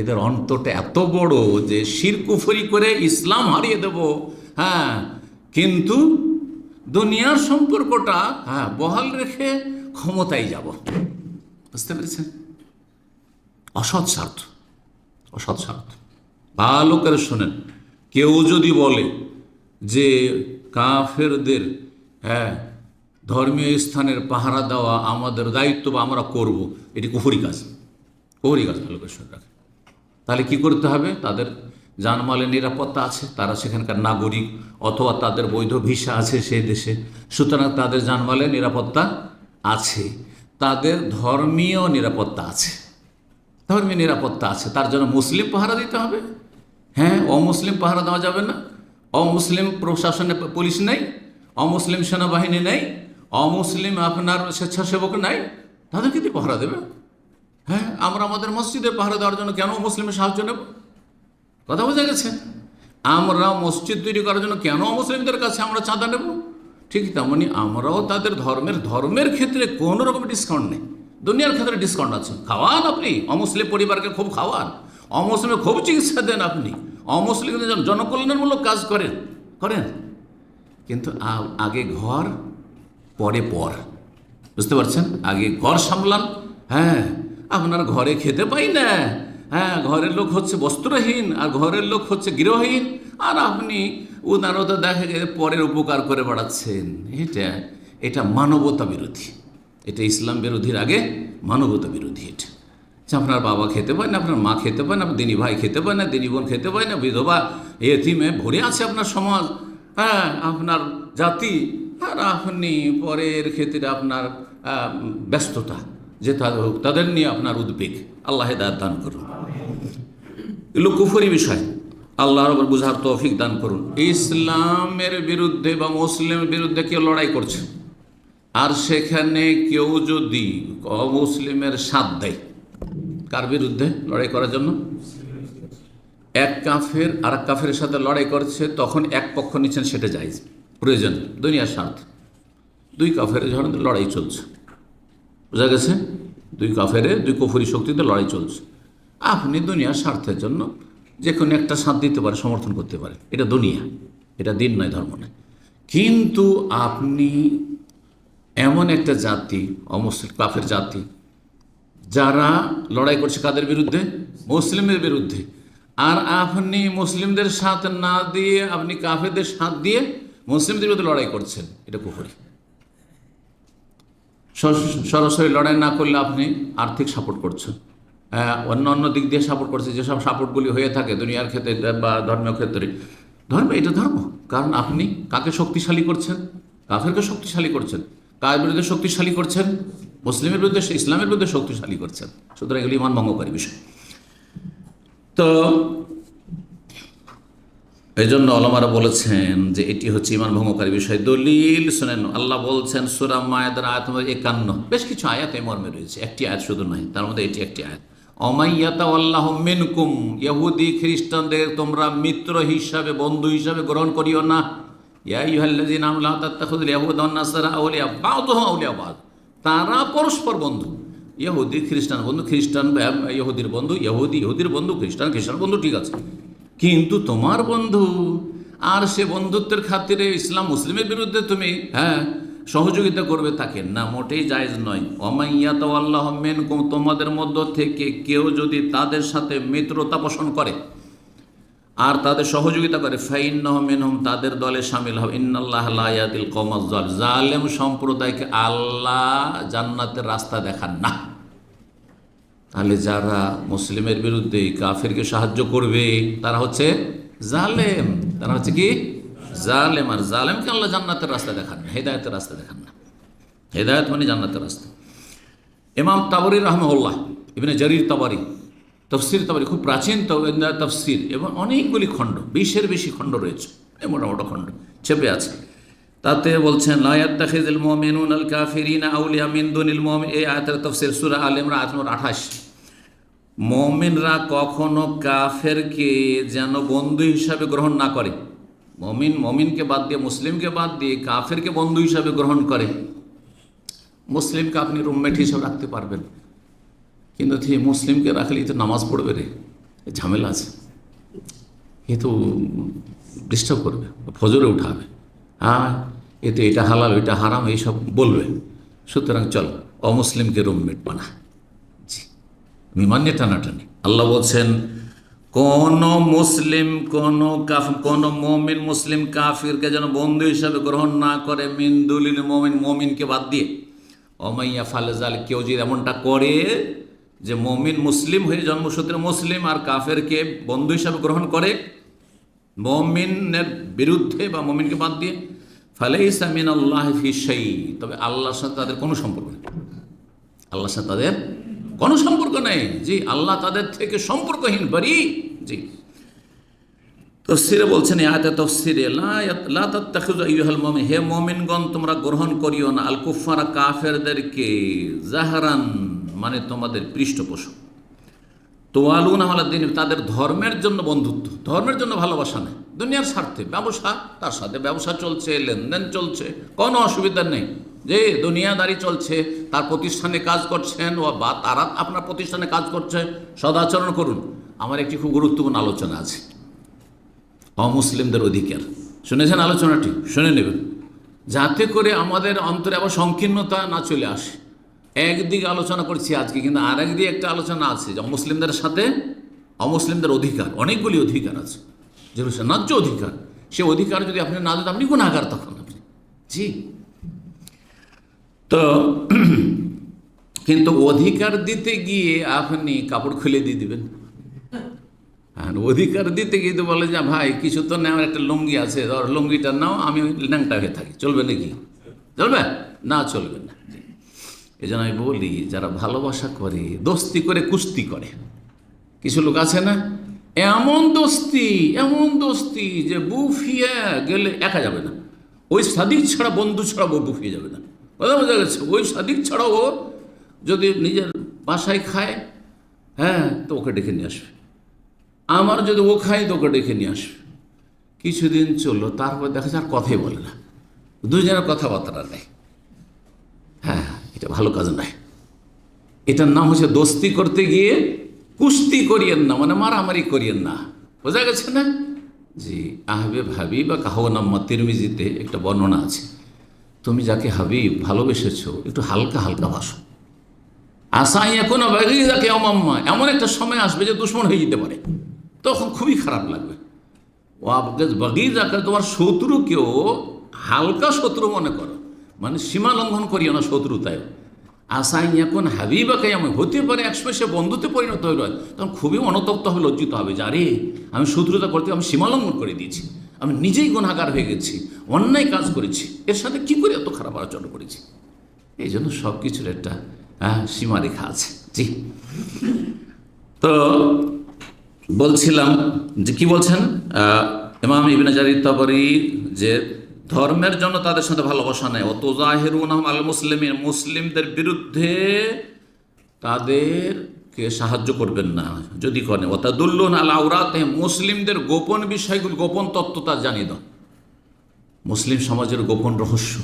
এদের অন্তরটা এত বড় যে শিরক কুফরি করে ইসলাম হারিয়ে দেব, হ্যাঁ, কিন্তু দুনিয়ার সম্পর্কটা বহাল রেখে ক্ষমতায় যাব। বুঝতে পেরেছেন? অসৎ স্বার্থ, অসৎ স্বার্থ। ভালো করে শোনেন, কেউ যদি বলে যে কাফেরদের ধর্মীয় স্থানের পাহারা দেওয়া আমাদের দায়িত্ব বা আমরা করব, এটি কুফরি কাজ, কুফরি কাজ। ভালো করে শুনে রাখেন। তাহলে কি করতে হবে? তাদের জানমালের নিরাপত্তা আছে, তারা সেখানকার নাগরিক, অথবা তাদের বৈধ ভিসা আছে সেই দেশে, সুতরাং তাদের জানমালের নিরাপত্তা আছে। তাদের ধর্মীয় নিরাপত্তা আছে, ধর্মীয় নিরাপত্তা আছে। তার জন্য মুসলিম পাহারা দিতে হবে। হ্যাঁ, অমুসলিম পাহারা দেওয়া যাবে না। অমুসলিম প্রশাসনে পুলিশ নেই, অমুসলিম সেনাবাহিনী নেই, অমুসলিম আপনার স্বেচ্ছাসেবক নাই, তাদেরকে দিয়ে পাহারা দেবে? হ্যাঁ, আমরা আমাদের মসজিদে পাহারা দেওয়ার জন্য কেন মুসলিমের সাহায্য নেব? কথা বোঝা গেছে? আমরা মসজিদ তৈরি করার জন্য কেন মুসলিমদের কাছে আমরা চাঁদা নেব? ঠিক তেমনি আমরাও তাদের ধর্মের ক্ষেত্রে কোনো রকম ডিসকাউন্ট নেই। দুনিয়ার ক্ষেত্রে ডিসকাউন্ট আছে। খাওয়ান আপনি, অমুসলিম পরিবারকে খুব খাওয়ান, অমুসলিমের খুব চিকিৎসা দেন আপনি, অমুসলিমদের জনকল্যাণমূলক কাজ করেন, কিন্তু আগে ঘর পরে পর। বুঝতে পারছেন? আগে ঘর সামলান। হ্যাঁ, আপনার ঘরে খেতে পাই না, হ্যাঁ, ঘরের লোক হচ্ছে বস্ত্রহীন, আর ঘরের লোক হচ্ছে গৃহহীন, আর আপনি উদারতা দেখা গেলে পরের উপকার করে বেড়াচ্ছেন। এটা মানবতা বিরোধী, এটা ইসলাম বিরোধীর আগে মানবতা বিরোধী। এটা আপনার বাবা খেতে পায় না, আপনার মা খেতে পায় না, দিনী ভাই খেতে পায় না, দিনী বোন খেতে পায় না, বিধবা এতিমে ভরে আছে আপনার সমাজ, হ্যাঁ, আপনার জাতি, আর আপনি পরের ক্ষেত্রে আপনার ব্যস্ততা, যে তাদের নিয়ে আপনার উদ্বেগ। আল্লাহ হেদায়েত দান করুন। এগুলো কুফরি বিষয়, আল্লাহর উপর বুঝার তৌফিক দান করুন। ইসলামের বিরুদ্ধে বা মুসলিমের বিরুদ্ধে কেউ লড়াই করছে, আর সেখানে কেউ যদি অমুসলিমের সাথ দেয়, কার বিরুদ্ধে লড়াই করার জন্য? এক কাফের আর এক কাফের সাথে লড়াই করছে, তখন এক পক্ষ নিচ্ছেন, সেটা জায়েজ, প্রয়োজন, দুনিয়ার স্বার্থ। দুই কাফের যখন লড়াই চলছে, বোঝা গেছে? দুই কাফেরে, দুই কুফরি শক্তিতে লড়াই চলছে, আপনি দুনিয়ার স্বার্থের জন্য যে কোনো একটা সাথ দিতে পারে, সমর্থন করতে পারে। এটা দুনিয়া, এটা দিন নয়, ধর্ম নয়। কিন্তু আপনি এমন একটা জাতি, অমুসলিম কাফের জাতি, যারা লড়াই করছে কাদের বিরুদ্ধে? মুসলিমের বিরুদ্ধে, আর আপনি মুসলিমদের সাথ না দিয়ে আপনি কাফেরদের সাথ দিয়ে মুসলিমদের বিরুদ্ধে লড়াই করছেন, এটা কুফরি। সরাসরি লড়াই না করলে আপনি আর্থিক সাপোর্ট করছেন, অন্য দিক দিয়ে সাপোর্ট করছে, যেসব সাপোর্টগুলি হয়ে থাকে দুনিয়ার ক্ষেত্রে বা ধর্মীয় ক্ষেত্রে। এটা ধর্ম, কারণ আপনি কাকে শক্তিশালী করছেন? কাফেরকে শক্তিশালী করছেন। কার বিরুদ্ধে শক্তিশালী করছেন? মুসলিমের বিরুদ্ধে, ইসলামের বিরুদ্ধে শক্তিশালী করছেন। সুতরাং এগুলি ইমান ভঙ্গকারী বিষয়। তো এই জন্য ওলামারা বলেছেন যে এটি হচ্ছে ইমান ভঙ্গকারী বিষয়। দলিল শোনেন, আল্লাহ বলছেন সূরা মায়েদার আয়াত নম্বর 51, বেশ কিছু আয়াত এই মর্মে রয়েছে, একটি আয়াত শুধু নয়, তার মধ্যে এটি একটি আয়াত। অমাইয়াতাওয়াল্লাহু মিনকুম, ইহুদি খ্রিস্টানদের তোমরা মিত্র হিসাবে, বন্ধু হিসাবে গ্রহণ করিও না। ইয়া আইয়ুহাল্লাযীনা আমানু লা তাত্তাখিযুল ইয়াহুদা ওয়ান নাসারা আউলিয়া বা'দুহুম আউলিয়া বা'দ, তারা পরস্পর বন্ধু। ইহুদি খ্রিস্টান বন্ধু, খ্রিস্টান ইহুদির বন্ধু, ইহুদির বন্ধু, খ্রিস্টান বন্ধু, ঠিক আছে, কিন্তু তোমার বন্ধু আর সে বন্ধুত্বের খাতিরে ইসলাম মুসলিমের বিরুদ্ধে তুমি সহযোগিতা করবে, তাকে না, মোটেই জায়েজ নয়। ওয়ামাইয়াতাওয়াল্লাহু মিনকুম, তোমাদের মধ্য থেকে কেউ যদি তাদের সাথে মিত্রতা পোষণ করে আর তাদের সহযোগিতা করে, ফাইন্নাহু মিনহুম, তাদের দলে শামিল হবে। ইন্নাল্লাহা লা ইয়াহদিল কওমাজ জালিম, জালেম সম্প্রদায়কে আল্লাহ জান্নাতের রাস্তা দেখান না। তাহলে যারা মুসলিমের বিরুদ্ধে কাফেরকে সাহায্য করবে তারা হচ্ছে জালেম, তারা হচ্ছে কি জালেম। আর জালেমকে আল্লাহ জান্নাতের রাস্তা দেখান না, হেদায়েতের রাস্তা দেখান না। হেদায়েত মানে জান্নাতের রাস্তা। ইমাম তাবরী রাহমাহুল্লাহ, ইবনে জারির তাবরী, তফসির তাবরী, খুব প্রাচীন তফসির, এবং অনেকগুলি খণ্ড, 20-এর বেশি খণ্ড রয়েছে, মোটামোটা খণ্ড ছেপে আছে। তাতে বলছেন লা ইয়াত্তাখিযুল মুমিনুনা আল কাফিরিনা আউলিয়া মিন দুনিল মুমিন, এই আয়াতের তফসির সূরা আল ইমরান আয়াত নম্বর 28। মুমিনরা কখনো কাফেরকে যেন বন্ধু হিসাবে গ্রহণ না করে। মুমিনকে বাদ দিয়ে, মুসলিমকে বাদ দিয়ে কাফেরকে বন্ধু হিসাবে গ্রহণ করে। মুসলিমকে আপনি রুমমেট হিসাবে রাখতে পারবেন, কিন্তু মুসলিমকে রাখলেই তো নামাজ পড়বে রে, ঝামেলা আছে, এ তো ডিস্টার্ব করবে, ফজরে উঠাবে, এতে এটা হালাল এটা হারাম এইসব বলবে, সুতরাং চল অমুসলিমকে রুমমেট বানা। জি, বিমানে টানাটানি। আল্লাহ বলছেন কোন মুসলিম, কোন মুমিন মুসলিম কাফিরকে যেন বন্ধু হিসাবে গ্রহণ না করে, মিন দুনিল মুমিন, মুমিনকে বাদ দিয়ে। ওমাইয়া ফালেজাল, কেউ যদি এমনটা করে যে মুমিন মুসলিম হয়ে জন্মসূত্রে মুসলিম আর কাফেরকে বন্ধু হিসাবে গ্রহণ করে মুমিনের বিরুদ্ধে বা মুমিনকে বাদ দিয়ে, ফালাইসা মিনাল্লাহি ফি শাই, তবে আল্লাহর সাথে তাদের কোনো সম্পর্ক নেই। আল্লাহর সাথে তাদের কোনো সম্পর্ক নেই। জি, আল্লাহ তাদের থেকে সম্পর্কহীন, বারি। জি, তফসিরে বলছেন, আয়াতে তফসিরে লা তাত্তাখিযু আইয়ুহাল মুমিন, হে মুমিনগণ তোমরা গ্রহণ করিও না আল কুফারা, কাফেরদেরকে, জাহরান মানে তোমাদের পৃষ্ঠপোষক, তোয়ালুনা আলা দ্বীন, তাদের ধর্মের জন্য বন্ধুত্ব, ধর্মের জন্য ভালোবাসা নেই, দুনিয়ার স্বার্থে ব্যবসা, তার সাথে ব্যবসা চলছে, লেনদেন চলছে, কোনো অসুবিধা নেই, যে দুনিয়াদারি চলছে, তার প্রতিষ্ঠানে কাজ করছেন বা তারা আপনার প্রতিষ্ঠানে কাজ করছে, সদাচরণ করুন। আমার একটি খুব গুরুত্বপূর্ণ আলোচনা আছে, অমুসলিমদের অধিকার। শুনেছেন আলোচনাটি? শুনে নেবেন, যাতে করে আমাদের অন্তরে আবার সংকীর্ণতা না চলে আসে। একদিকে আলোচনা করছি আজকে, কিন্তু আর একদিকে একটা আলোচনা আছে যে মুসলিমদের সাথে অমুসলিমদের অধিকার, অনেকগুলি অধিকার আছে, যেগুলো ন্যায্য অধিকার। সে অধিকার যদি আপনি না দেন, আপনি গুনাহগার তখন আপনি। জি, তো কিন্তু অধিকার দিতে গিয়ে আপনি কাপড় খুলে দিয়ে দিবেন। আর অধিকার দিতে গিয়ে তো বলে যে ভাই কিছু তো নেওয়ার, একটা লুঙ্গি আছে, ধর লুঙ্গিটা নাও, আমি ন্যাংটা হয়ে থাকি, চলবে নাকি? চলবে না, চলবে না। এই জন্য আমি বলি, যারা ভালোবাসা করে, দোস্তি করে, কুস্তি করে, কিছু লোক আছে না, এমন দোস্তি যে বুফিয়ে গেলে একা যাবে না, ওই সাদিক ছাড়া, বন্ধু ছাড়া ও বুফিয়ে যাবে না। বোঝা গেছে? ওই সাদিক ছাড়া ও যদি নিজের বাসায় খায়, তো ওকে ডেকে নিয়ে আসবে। আমার যদি ও খায় তো ওকে ডেকে নিয়ে আসবে। কিছুদিন চললো, তারপর দেখা যায় আর কথাই বলে না, দুজনের কথাবার্তা নেই। এটা ভালো কাজ নয়। এটার নাম হচ্ছে দোস্তি করতে গিয়ে কুস্তি করিয়েন না, মানে মারামারি করিয়েন না। বোঝা গেছে না? জি, আহবে হাবিব বা কাহো নাম্মা তিরমিজিতে একটা বর্ণনা আছে, তুমি যাকে হাবিব ভালোবেসেছ একটু হালকা হালকা ভাসো। আসাই এখন যাকে অমাম্মা, এমন একটা সময় আসবে যে দুশ্মন হয়ে যেতে পারে, তখন খুবই খারাপ লাগবে। ও বাগি যাকে, তোমার শত্রুকেও হালকা শত্রু মনে করো, মানে সীমা লঙ্ঘন করিও না শত্রুতায়। আসাই এখন হাবিবাকে এমন হতে পারে একসময় সে বন্ধুতে পরিণত হইল, তখন খুবই অনুতপ্ত হবে, লজ্জিত হবে যে আরে আমি শত্রুতা করতে, আমি সীমা লঙ্ঘন করে দিয়েছি, আমি নিজেই গুনাহগার হয়ে গেছি, অন্যায় কাজ করেছি, এর সাথে কি করে এত খারাপ আচরণ করেছি। এই জন্য সব কিছুর একটা সীমারেখা আছে। জি, তো বলছিলাম যে কি বলছেন ইমাম ইবনে জারির তাবরী, যে ধর্মের জন্য তাদের সাথে ভালোবাসা নেই, অত জাহিরুনহুম আল মুসলিমিন, মুসলিমদের বিরুদ্ধে তাদেরকে সাহায্য করবেন না যদি করেন, ওয়াতাদুল্লুন আলা আওরাতিহিম, মুসলিমদের গোপন বিষয়গুলো, গোপন তত্ত্ব তা জানিয়ে দাও, মুসলিম সমাজের গোপন রহস্য,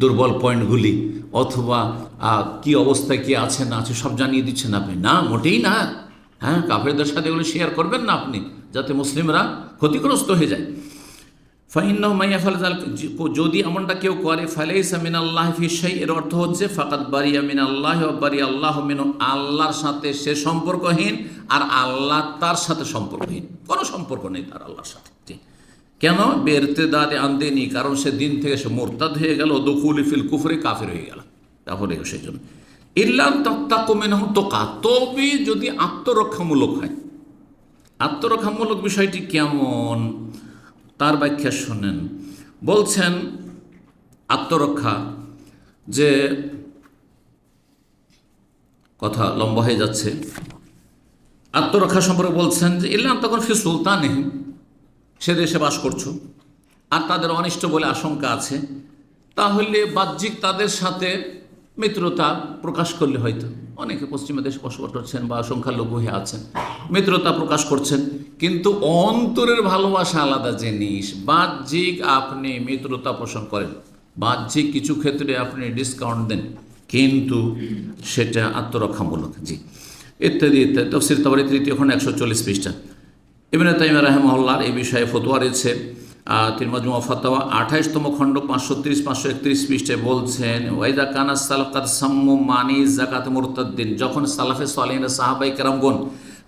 দুর্বল পয়েন্টগুলি, অথবা কি অবস্থায় কি আছে না আছে সব জানিয়ে দিচ্ছেন আপনি, না মোটেই না। হ্যাঁ, কাফেরদের সাথে এগুলো শেয়ার করবেন না আপনি, যাতে মুসলিমরা ক্ষতিগ্রস্ত হয়ে যায়। ফাইন্নাহু মান ইয়াফআল যালিকা, যদি এমনটা কেউ করে, ফালাইসা মিনাল্লাহি ফি শাই, এর অর্থ হচ্ছে ফাকাদ বারিয়া মিনাল্লাহি ওয়া বারিয়া আল্লাহু মিনহু, আল্লাহর সাথে সে সম্পর্কহীন আর আল্লাহ তার সাথে সম্পর্কহীন, কোনো সম্পর্ক নেই তার আল্লাহর সাথে। কেন? বেরতেদাদে আনদেনি, কারণ সে দিন থেকে সে মোরতাদ হয়ে গেল, দুখুলি ফিল কুফরি, কাফির হয়ে গেল, তাহলে সেই জন্য ইল্লাম তাত্তাকু মিনহুম তুকা, তবে যদি আত্মরক্ষামূলক হয়। আত্মরক্ষামূলক বিষয়টি কেমন, তার ব্যাখ্যা শোনেন। বলছেন আত্মরক্ষা, যে কথা লম্বা হয়ে যাচ্ছে, আত্মরক্ষা সম্পর্কে বলছেন যে ইল্লাম তখন ফি সুলতানিহিম, সে দেশে বাস করছো আর তাদের অনিষ্ট বলে আশঙ্কা আছে, তাহলে বাহ্যিক তাদের সাথে মিত্রতা প্রকাশ করলে, হয়তো অনেকে পশ্চিমা দেশে বসবাস করছেন বা সংখ্যালঘু হয়ে আছেন, মিত্রতা প্রকাশ করছেন, কিন্তু অন্তরের ভালোবাসা আলাদা জিনিস। বাহ্যিক আপনি মিত্রতা পোষণ করেন, বাহ্যিক কিছু ক্ষেত্রে আপনি ডিসকাউন্ট দেন, কিন্তু সেটা আত্মরক্ষামূলক। জি, ইত্যাদি ইত্যাদি। তাফসীর তাবরী 3য় খণ্ড 140 পৃষ্ঠা। ইবনে তাইমিয়া রাহিমাহুল্লাহ এই বিষয়ে ফতোয়া রয়েছে, তিন মাজমু ফাতাওয়া 28তম খণ্ড 530-531 পৃষ্ঠায় বলছেন, ওয়াইদা কানা সালাফ কাদ সাম্মু মানি যাকাত মুরতাদ্দিন, যখন সালাফে সালেহিন সাহাবায়ে কেরামগণ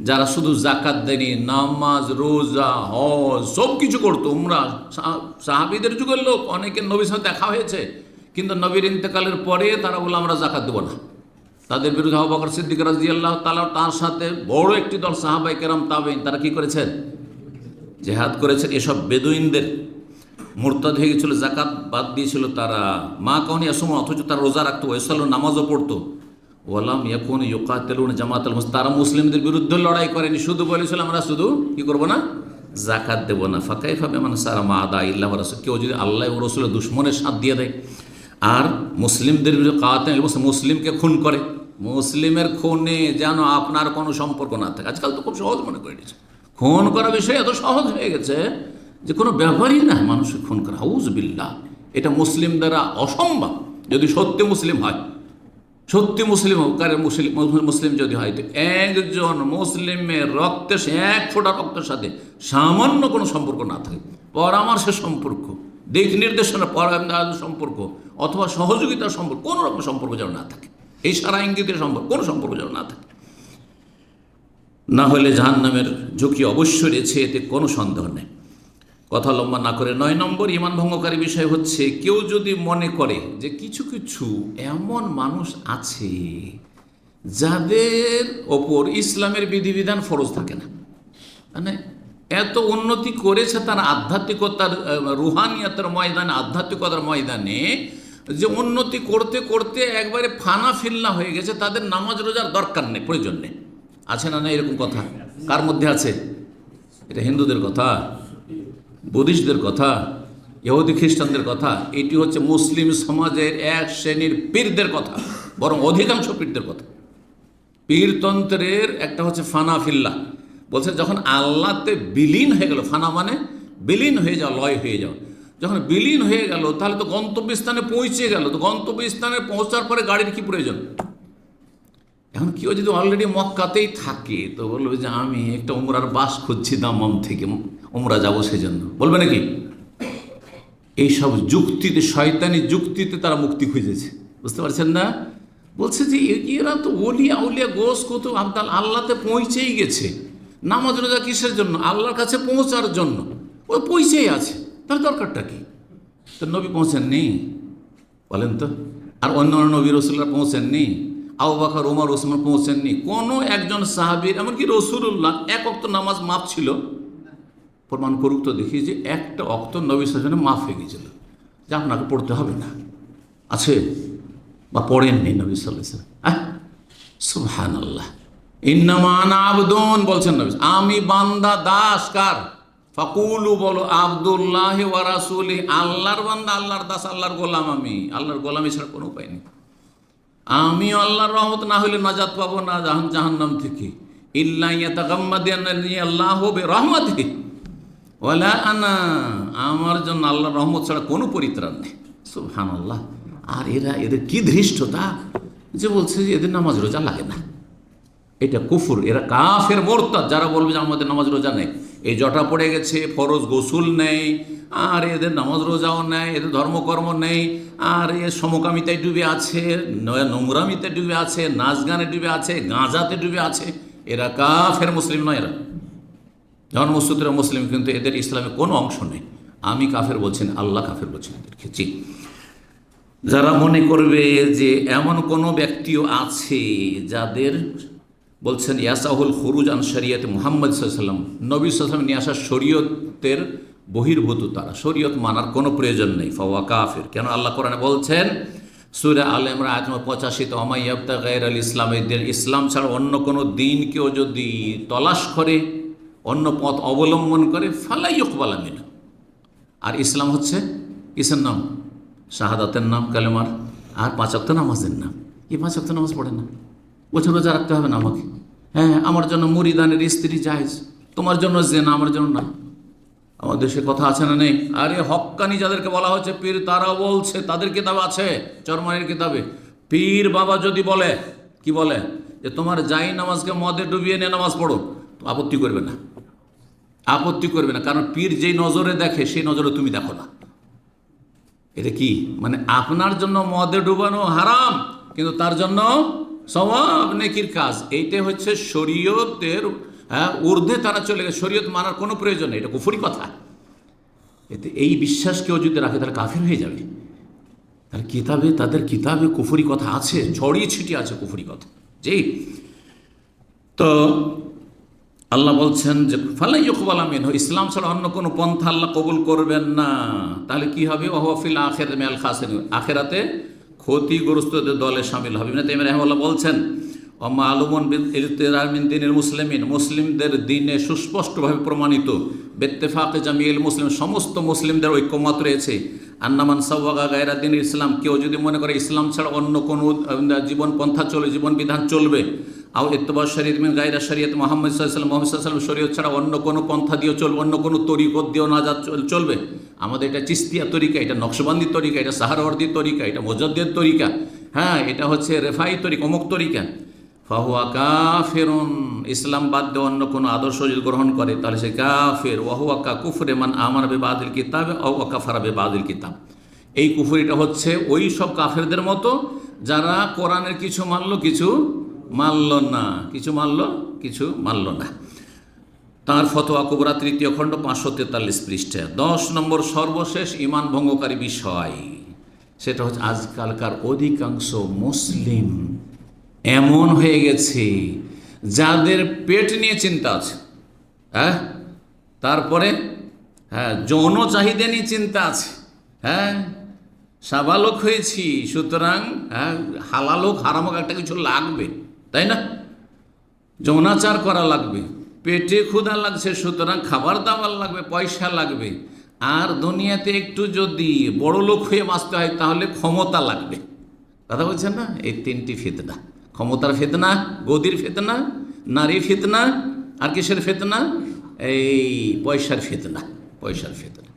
যারা শুধু যাকাত দেয়নি, নামাজ রোজা হজ সব কিছু করতো, উমরা, সাহাবীদের যুগের লোক অনেকের নবীর সাথে দেখা হয়েছে, কিন্তু নবীর ইন্তেকালের পরে তারা বলল আমরা যাকাত দেবো না। তাদের বিরুদ্ধে আবু বকর সিদ্দিক রাদিয়াল্লাহু তাআলা, তার সাথে বড় একটি দল সাহাবায়ে কেরাম তাবেঈন, তারা কি করেছেন? জেহাদ করেছেন। এসব বেদুইনদের মুরতাদ হয়ে গেছিল, যাকাত বাদ দিয়েছিল তারা, মা কাউনি ইয়াসুমুন, অথচ তারা রোজা রাখতো, ওয়াসাল্লু, নামাজও পড়তো, ওয়ালাম ইয়াকুন ইউকাতিলুন জামাতাল মুসলিমিন, তারা মুসলিমদের বিরুদ্ধে লড়াই করেনি, শুধু বলেছিল আমরা শুধু কি করব না, যাকাত দেব না। ফাকাইফা বিমান সারা মা আদা ইল্লাহ ওয়া রাসূল, কেউ যদি আল্লাহ ও রাসূলের দুশমনের সাথ দিয়ে দেয় আর মুসলিমদের বিরুদ্ধে কাতাল, মুসলিমকে খুন করে, মুসলিমের খুনে যেন আপনার কোনো সম্পর্ক না থাকে। আজকাল তো খুব সহজ মনে করে নিয়েছে, খুন করা বিষয় এত সহজ হয়ে গেছে যে কোনো ব্যাপারই না মানুষকে খুন করা। আউযু বিল্লাহ, এটা মুসলিম দ্বারা অসম্ভব। যদি সত্যি মুসলিম হয়, সত্যি মুসলিম হোক, কারে মুসলিম যদি হয়, তো একজন মুসলিমের রক্তে, এক ফোঁটা রক্তের সাথে সামান্য কোনো সম্পর্ক না থাকে, পরামর্শের সম্পর্ক, দিক নির্দেশনা পরামর্শ সম্পর্ক অথবা সহযোগিতার সম্পর্ক, কোনো রকম সম্পর্ক যেন না থাকে, এই সারা ইঙ্গিতের সম্পর্ক, কোনো সম্পর্ক যেন না থাকে, না হলে জাহান্নামের ঝুঁকি অবশ্যই রয়েছে, এতে কোনো সন্দেহ নেই। কথা লম্বা না করে 9 নম্বর ইমান ভঙ্গকারী বিষয় হচ্ছে, কেউ যদি মনে করে যে কিছু কিছু এমন মানুষ আছে যাদের ওপর ইসলামের বিধিবিধান ফরজ থাকে না, মানে এত উন্নতি করেছে তার আধ্যাত্মিকতার, রুহানিয়াতের ময়দানে, আধ্যাত্মিকতার ময়দানে, যে উন্নতি করতে করতে একবারে ফানা ফিল্লা হয়ে গেছে, তাদের নামাজ রোজার দরকার নেই, প্রয়োজন নেই। আছে না? না, এরকম কথা কার মধ্যে আছে? এটা হিন্দুদের কথা, বুদ্ধিস্টদের কথা, ইহুদি খ্রিস্টানদের কথা। এটি হচ্ছে মুসলিম সমাজের এক শ্রেণীর পীরদের কথা, বরং অধিকাংশ পীরদের কথা। পীরতন্ত্রের একটা হচ্ছে ফানা ফিল্লা, বলছে যখন আল্লাহতে বিলীন হয়ে গেল, ফানা মানে বিলীন হয়ে যাওয়া, লয় হয়ে যাওয়া, যখন বিলীন হয়ে গেল তাহলে তো গন্তব্যস্থানে পৌঁছে গেল, তো গন্তব্যস্থানে পৌঁছার পরে গাড়ির কি প্রয়োজন? এখন কেউ যদি অলরেডি মক্কাতেই থাকে তো বলবে যে আমি একটা উমরার বাস খুঁজছি দামাম থেকে, উমরা যাবো সেজন্য, বলবে নাকি? এইসব যুক্তিতে, শয়তানি যুক্তিতে তারা মুক্তি খুঁজেছে, বুঝতে পারছেন না? বলছে যে এরা তো ওলিয়া উলিয়া গোস কত আবদাল, আল্লাহতে পৌঁছেই গেছে, নামাজ রোজা কিসের জন্য? আল্লাহর কাছে পৌঁছার জন্য, ও পৌঁছেই আছে, তার দরকারটা কি? তো নবী পৌঁছাননি, বলেন তো? আর অন্য নবী রসুল্লাহ পৌঁছাননি? আবু বকর, ওমর, ওসমান পৌঁছাননি? কোনো একজন সাহাবীর, এমনকি রসুলুল্লাহ এক ওয়াক্ত নামাজ মাফ ছিল, প্রমাণ করুক তো দেখি যে একটা ওয়াক্ত নবী সাল্লাল্লাহু আলাইহি ওয়াসাল্লাম মাফ হয়ে গিয়েছিল, যে আপনাকে পড়তে হবে না, আছে? বা পড়েননি নবী সাল্লাল্লাহু আলাইহি ওয়াসাল্লাম? সুবহানাল্লাহ। ইন্নামা আনা আবদুন বলছেন নবী, আমি বান্দা, দাস কার? ফাকুলু বলো আব্দুল্লাহ ওয়া রাসূলি, আল্লাহর বান্দা, আল্লাহর দাস, আল্লাহর গোলাম। আমি আল্লাহর গোলামি ছাড়া কোনো উপায় নেই। আমি আল্লাহর রহমত না হলে নাজাত পাবো না জাহান্নাম থেকে। ইল্লা ইয়াতাগাম্মাদানি আল্লাহু বিরহমাতিহি ওয়ালা আনা, আমার জন্য আল্লাহর রহমত ছাড়া কোনো পরিত্রাণ নেই। সুবহানাল্লাহ। আর এদের কি ধৃষ্টতা যে বলছে যে এদের নামাজ রোজা লাগে না। এটা কুফর, এরা কাফের মোরতাদ যারা বলবে যে আমাদের নামাজ রোজা নেই। এই জটা পড়ে গেছে, ফরজ গোসল নেই, আর এদের নামাজ রোজাও নেই, এদের ধর্মকর্ম নেই, আর এ সমকামিতায় ডুবে আছে, নোংরামিতে ডুবে আছে, নাচ গানে ডুবে আছে, গাঁজাতে ডুবে আছে। এরা কাফের মুসলিম নয়। এরা জন্মসূত্রে মুসলিম, কিন্তু এদের ইসলামে কোনো অংশ নেই। আমি কাফের বলছি না, আল্লাহ কাফের বলছেন এদেরকে। জি, যারা মনে করবে যে এমন কোনো ব্যক্তিও আছে যাদের বলছেন ইয়াসাহুল খুরুজ আন শরিয়ত মুহাম্মদ সাল্লাল্লাহু আলাইহি ওয়াসাল্লাম, নবী সাল্লাল্লাহু আলাইহি ওয়াসাল্লাম নিয়ে আসা শরীয়তের বহির্ভূত, তারা শরীয়ত মানার কোনো প্রয়োজন নেই, ফাওয়া কাফির। কেন? আল্লাহ কোরআনে বলছেন সূরা আলে ইমরান আয়াত নম্বর 85, তো ওমাই ইয়াবতাগি গায়রাল ইসলাম, এদের ইসলাম ছাড়া অন্য কোনো দিন কেউ যদি তলাশ করে, অন্য পথ অবলম্বন করে, ফালা ইউকবালা মিনহু। আর ইসলাম হচ্ছে কিসের নাম? শাহাদাতের নাম, কালেমার, আর 5 ওয়াক্ত নামাজের নাম। এই 5 ওয়াক্ত নামাজ পড়ে না, বছর রোজা রাখতে হবে না আমাকে। হ্যাঁ, আমার জন্য মুরিদানের স্ত্রী জায়েজ, তোমার জন্য জেনা, আমার জন্য না। আমাদের দেশে কথা আছে না নেই? আরে হক্কানি যাদেরকে বলা হচ্ছে পীর, তারাও বলছে, তাদের কিতাব আছে, চরমানের কিতাবে, পীর বাবা যদি বলে, কি বলে, যে তোমার যাই নামাজকে মদে ডুবিয়ে নিয়ে নামাজ পড়ো, তো আপত্তি করবে না, আপত্তি করবে না। কারণ পীর যেই নজরে দেখে সেই নজরে তুমি দেখো না। এটা কি মানে? আপনার জন্য মদে ডুবানো হারাম, কিন্তু তার জন্য সওয়াব নেকির কাজ। এইটা হচ্ছে শরীয়তের ঊর্ধ্বে তারা চলে গেছে, শরীয়ত মানার কোনো প্রয়োজন নেই। এটা কুফরি কথা। এতে এই বিশ্বাস কেউ যদি রাখে তাহলে কাফের হয়ে যাবে। তাহলে কিতাবে, তাদের কিতাবে কুফরি কথা আছে, ছড়িয়ে ছিটিয়ে আছে কুফরি কথা। জি, তো আল্লাহ বলছেন যে ফালা ইউকবালা মিনহু, ইসলাম ছাড়া অন্য কোনো পন্থা আল্লাহ কবুল করবেন না। তাহলে কি হবে? ওয়া হুয়া ফিল আখিরাতি মিনাল খাসিরিন, আখিরাতে ক্ষতিগ্রস্তদের দলে শামিল হবে। ইবনে তাইমিয়া রাহিমাহুল্লাহ বলছেন ওয়া মালুমুন বিল ইলতিরার মিন দ্বীনিল মুসলিমিন, মুসলিমদের দ্বীনে সুস্পষ্টভাবে প্রমাণিত, বিত্তেফাকে জামিল মুসলিম, সমস্ত মুসলিমদের ঐক্যমত রয়েছে, আন্নামান সাওয়াগা গায়রা দ্বীনিল ইসলাম, কেউ যদি মনে করে ইসলাম ছাড়া অন্য কোনো জীবন পন্থা চলবে, জীবন বিধান চলবে, আও ইত্তিবা শরীয়ত মিন গায়রা শরীয়ত মুহাম্মদ সাল্লাল্লাহু আলাইহি ওয়াসাল্লাম, মুহাম্মদ সাল্লাল্লাহু আলাইহি ওয়াসাল্লাম শরীয়ত ছাড়া অন্য কোনো পন্থা দিয়েও চলবে, অন্য কোনো তরিকত দিয়েও নাজাত চলবে। আমাদের এটা চিস্তিয়া তরিকা, এটা নকশবন্দি তরিকা, এটা সাহারওয়ার্দী তরিকা, এটা মুজাদ্দিদ তরিকা, হ্যাঁ, এটা হচ্ছে রেফাই তরিকা, অমুক তরিকা, ফাহুয়া কাফিরুন, ইসলাম বাদ দিয়ে অন্য কোনো আদর্শ যদি গ্রহণ করে তাহলে সে কাফির। ওয়া হুয়া কা কুফরি মান আমানা বিবাদিল কিতাব আও কাফারা বিবাদিল কিতাব। এই কুফরিটা হচ্ছে ওই সব কাফেরদের মতো যারা কোরআনের কিছু মানলো, কিছু মানল না, কিছু মানলো, কিছু মানল না। তার ফতোয়া কুবরা 3য় খণ্ড 543 পৃষ্ঠা। 10 নম্বর সর্বশেষ ঈমান ভঙ্গকারী বিষয়, সেটা হচ্ছে আজকালকার অধিকাংশ মুসলিম এমন হয়ে গেছে যাদের পেট নিয়ে চিন্তা আছে, হ্যাঁ, তারপরে হ্যাঁ যৌন চাহিদা নিয়ে চিন্তা আছে, হ্যাঁ, সাবালক হয়েছি সুতরাং হ্যাঁ হালাল হোক হারাম হোক একটা কিছু লাগবে, তাই না? যৌনাচার করা লাগবে, পেটে ক্ষুধা লাগছে সুতরাং খাবার দাবার লাগবে, পয়সা লাগবে, আর দুনিয়াতে একটু যদি বড় লোক হয়ে বাঁচতে হয় তাহলে ক্ষমতা লাগবে। কথা বলছেন না? এই 3টি ফিতনা, ক্ষমতার ফিতনা, গদির ফিতনা, নারী ফিতনা, আর কিসের ফিতনা? এই পয়সার ফিতনা, পয়সার ফিতনা।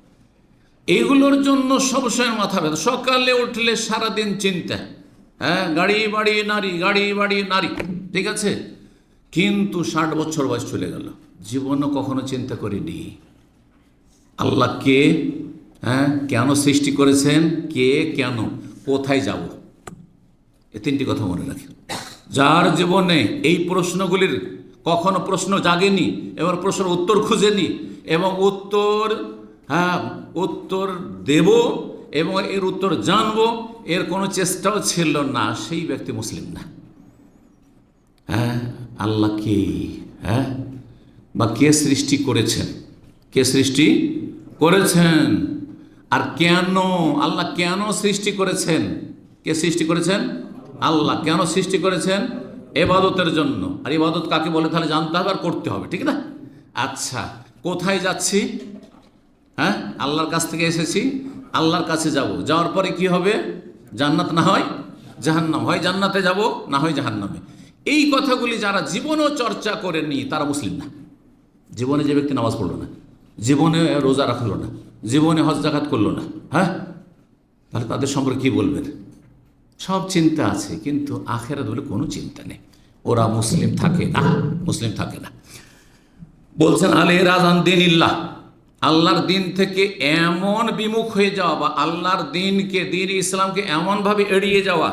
এইগুলোর জন্য সবসময় মাথা ব্যথা। সকালে উঠলে সারাদিন চিন্তা, হ্যাঁ, গাড়ি বাড়ি নারী, গাড়ি বাড়ি নারী, ঠিক আছে, কিন্তু 60 বছর বয়স চলে গেল, জীবনও কখনো চিন্তা করিনি আল্লাহ কে, হ্যাঁ, কেন সৃষ্টি করেছেন, কে, কেন, কোথায় যাব। এই 3টি কথা মনে রাখেন। যার জীবনে এই প্রশ্নগুলির কখনো প্রশ্ন জাগেনি, এবার প্রশ্নের উত্তর খুঁজেনি এবং উত্তর দেব এবং এর উত্তর জানবো, এর কোনো চেষ্টাও ছিল না, সেই ব্যক্তি মুসলিম না। হ্যাঁ, আল্লাহ কে, হ্যাঁ, বা কে সৃষ্টি করেছেন, কে সৃষ্টি করেছেন, আর কেন, আল্লাহ কেন সৃষ্টি করেছেন, কে সৃষ্টি করেছেন? আল্লাহ। কেন সৃষ্টি করেছেন? ইবাদতের জন্য। আর ইবাদত কাকে বলে তাহলে জানতে হবে আর করতে হবে, ঠিক না? আচ্ছা, কোথায় যাচ্ছি? হ্যাঁ, আল্লাহর কাছ থেকে এসেছি, আল্লাহর কাছে যাব। যাওয়ার পরে কি হবে? জান্নাত না হয় জাহান্নাম। হয় জান্নাতে যাব, না হয় জাহান্নামে। এই কথাগুলি যারা জীবনেও চর্চা করেনি তারা মুসলিম না। জীবনে যে ব্যক্তি নামাজ পড়লো না, জীবনে রোজা রাখলো না, জীবনে হজ জাকাত করলো না, হ্যাঁ, তাহলে তাদের সম্পর্কে কী বলবেন? সব চিন্তা আছে কিন্তু আখেরাত বলে কোনো চিন্তা নেই। ওরা মুসলিম থাকে না, মুসলিম থাকে না। বলছেন আলে রাজান দিন ইল্লাহ, আল্লাহর দিন থেকে এমন বিমুখ হয়ে যাওয়া বা আল্লাহর দিনকে, দিন ইসলামকে এমনভাবে এড়িয়ে যাওয়া,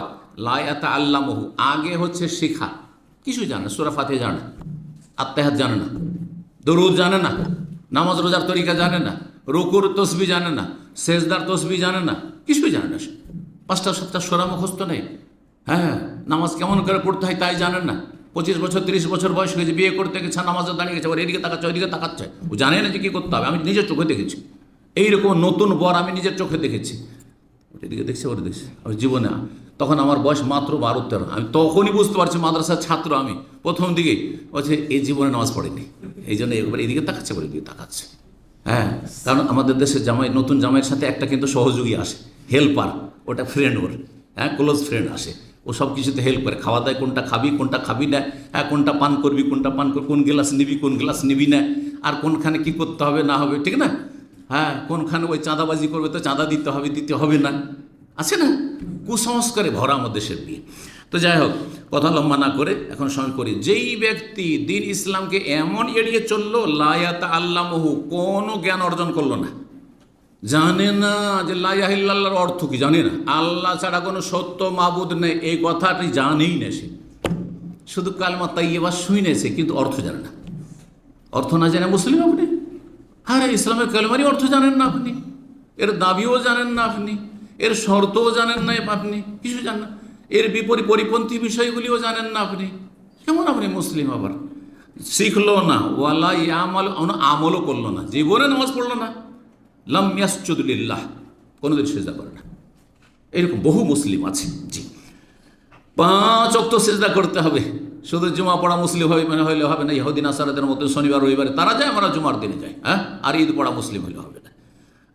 লায়াতা আল্লামহু, আগে হচ্ছে শিখা, কিছু জানে, সূরা ফাতিহা জানে না, আত্তাহিয়াত জানে না, দরুদ জানে না, নামাজ রোজার তরিকা জানে না, রুকুর তসবিহ জানে না, সেজদার তসবিহ জানে না, কিছুই জানে না। 5টা 7টা সূরা মুখস্থ নেই। হ্যাঁ, নামাজ কেমন করে পড়তে হয় তাই জানেন না। 25 বছর 30 বছর বয়স হয়েছে, বিয়ে করতে গেছে, নামাজে দাঁড়িয়ে গেছে, ওর এদিকে তাকাচ্ছে ওইদিকে তাকাচ্ছে, ও জানে না যে কী করতে হবে। আমি নিজের চোখে দেখেছি এইরকম নতুন বর, আমি নিজের চোখে দেখেছি। এদিকে দেখছি, ওর দেখছি, আমি জীবনে, তখন আমার বয়স মাত্র 12-13। আমি তখনই বুঝতে পারছি মাদ্রাসার ছাত্র আমি, প্রথম দিকে বলছে এই জীবনে নামাজ পড়েনি, এই জন্য একবার এদিকে তাকাচ্ছে, ওর এদিকে তাকাচ্ছে। হ্যাঁ, কারণ আমাদের দেশের জামাই, নতুন জামাইয়ের সাথে একটা কিন্তু সহযোগী আসে, হেল্পার, ওটা ফ্রেন্ড, ওর হ্যাঁ ক্লোজ ফ্রেন্ড আসে, ও সব কিছুতে হেল্প করে, খাওয়া দায় কোনটা খাবি কোনটা খাবি না, হ্যাঁ কোনটা পান করবি কোনটা পান করবি, কোন গ্লাস নিবি কোন গ্লাস নিবি না, আর কোনখানে কী করতে হবে না হবে, ঠিক না? হ্যাঁ, কোনখানে ওই চাঁদাবাজি করবে তো চাঁদা দিতে হবে না, আছে না? কুসংস্কারে ভরা আমাদের দেশের বিয়ে। তো যাই হোক, কথা লম্বা না করে এখন সময় করি। যেই ব্যক্তি দিন ইসলামকে এমন এড়িয়ে চললো, লায়াতা আল্লামহু, কোনো জ্ঞান অর্জন করলো না, জানে না যে লা ইলাহা ইল্লাল্লাহর অর্থ কি, জানে না আল্লাহ ছাড়া কোনো সত্য মাবুদ নেই, এই কথাটি জানেই না। সে শুধু কালমা তাইয়্যিবা শুনেছে কিন্তু অর্থ জানে না। অর্থ না জানে মুসলিম আপনি? আরে ইসলামের কালমারই অর্থ জানেন না আপনি, এর দাবিও জানেন না আপনি, এর শর্তও জানেন না আপনি, কিছু জানেন না, এর বিপরীত পরিপন্থী বিষয়গুলিও জানেন না আপনি, কেমন আপনি মুসলিম? আবার শিখলো না, ওয়ালা ইয়ামাল, আমলও করলো না, জীবনে নামাজ পড়লো না, লাম ইয়াসজুদ লিল্লাহ, কোনোদিন সিজদা করে না। এরকম বহু মুসলিম আছে। জি, 5 ওয়াক্ত সিজদা করতে হবে। শুধু জুমা পড়া মুসলিম হবে মানে হইলে হবে না। ইহুদি নাসারাদের মতো শনিবার রবিবারে তারা যায়, আমরা জুমার দিনে যাই, হ্যাঁ, আর ঈদ পড়া মুসলিম হইলে হবে না।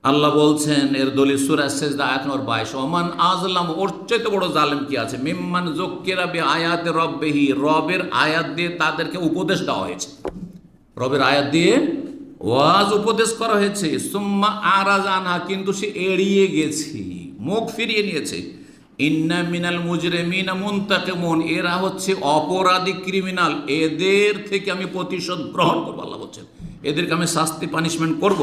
আল্লাহ বলছেন এর দলিল সূরা সিজদা আয়াত নম্বর 22, ওমান আযলাম, ওর চাইতে বড় জালেম কি আছে, মিম্মান যুক্কিরা বিআয়াতি রাব্বিহি, রবের আয়াত দিয়ে তাদেরকে উপদেশ দেওয়া হয়েছে, রবের আয়াত দিয়ে ওয়াজ উপদেশ করা হয়েছে, সুম্মা আরাযা আনহা, কিন্তু সে এড়িয়ে গেছে, মুখ ফিরিয়ে নিয়েছে। ইন্না মিনাল মুজরিমিনা মুনতাকিমুন, এরা হচ্ছে অপরাধী, ক্রিমিনাল, এদের থেকে আমি প্রতিশোধ গ্রহণ করবো, আল্লাহ বলছেন, এদেরকে আমি শাস্তি পানিশমেন্ট করব।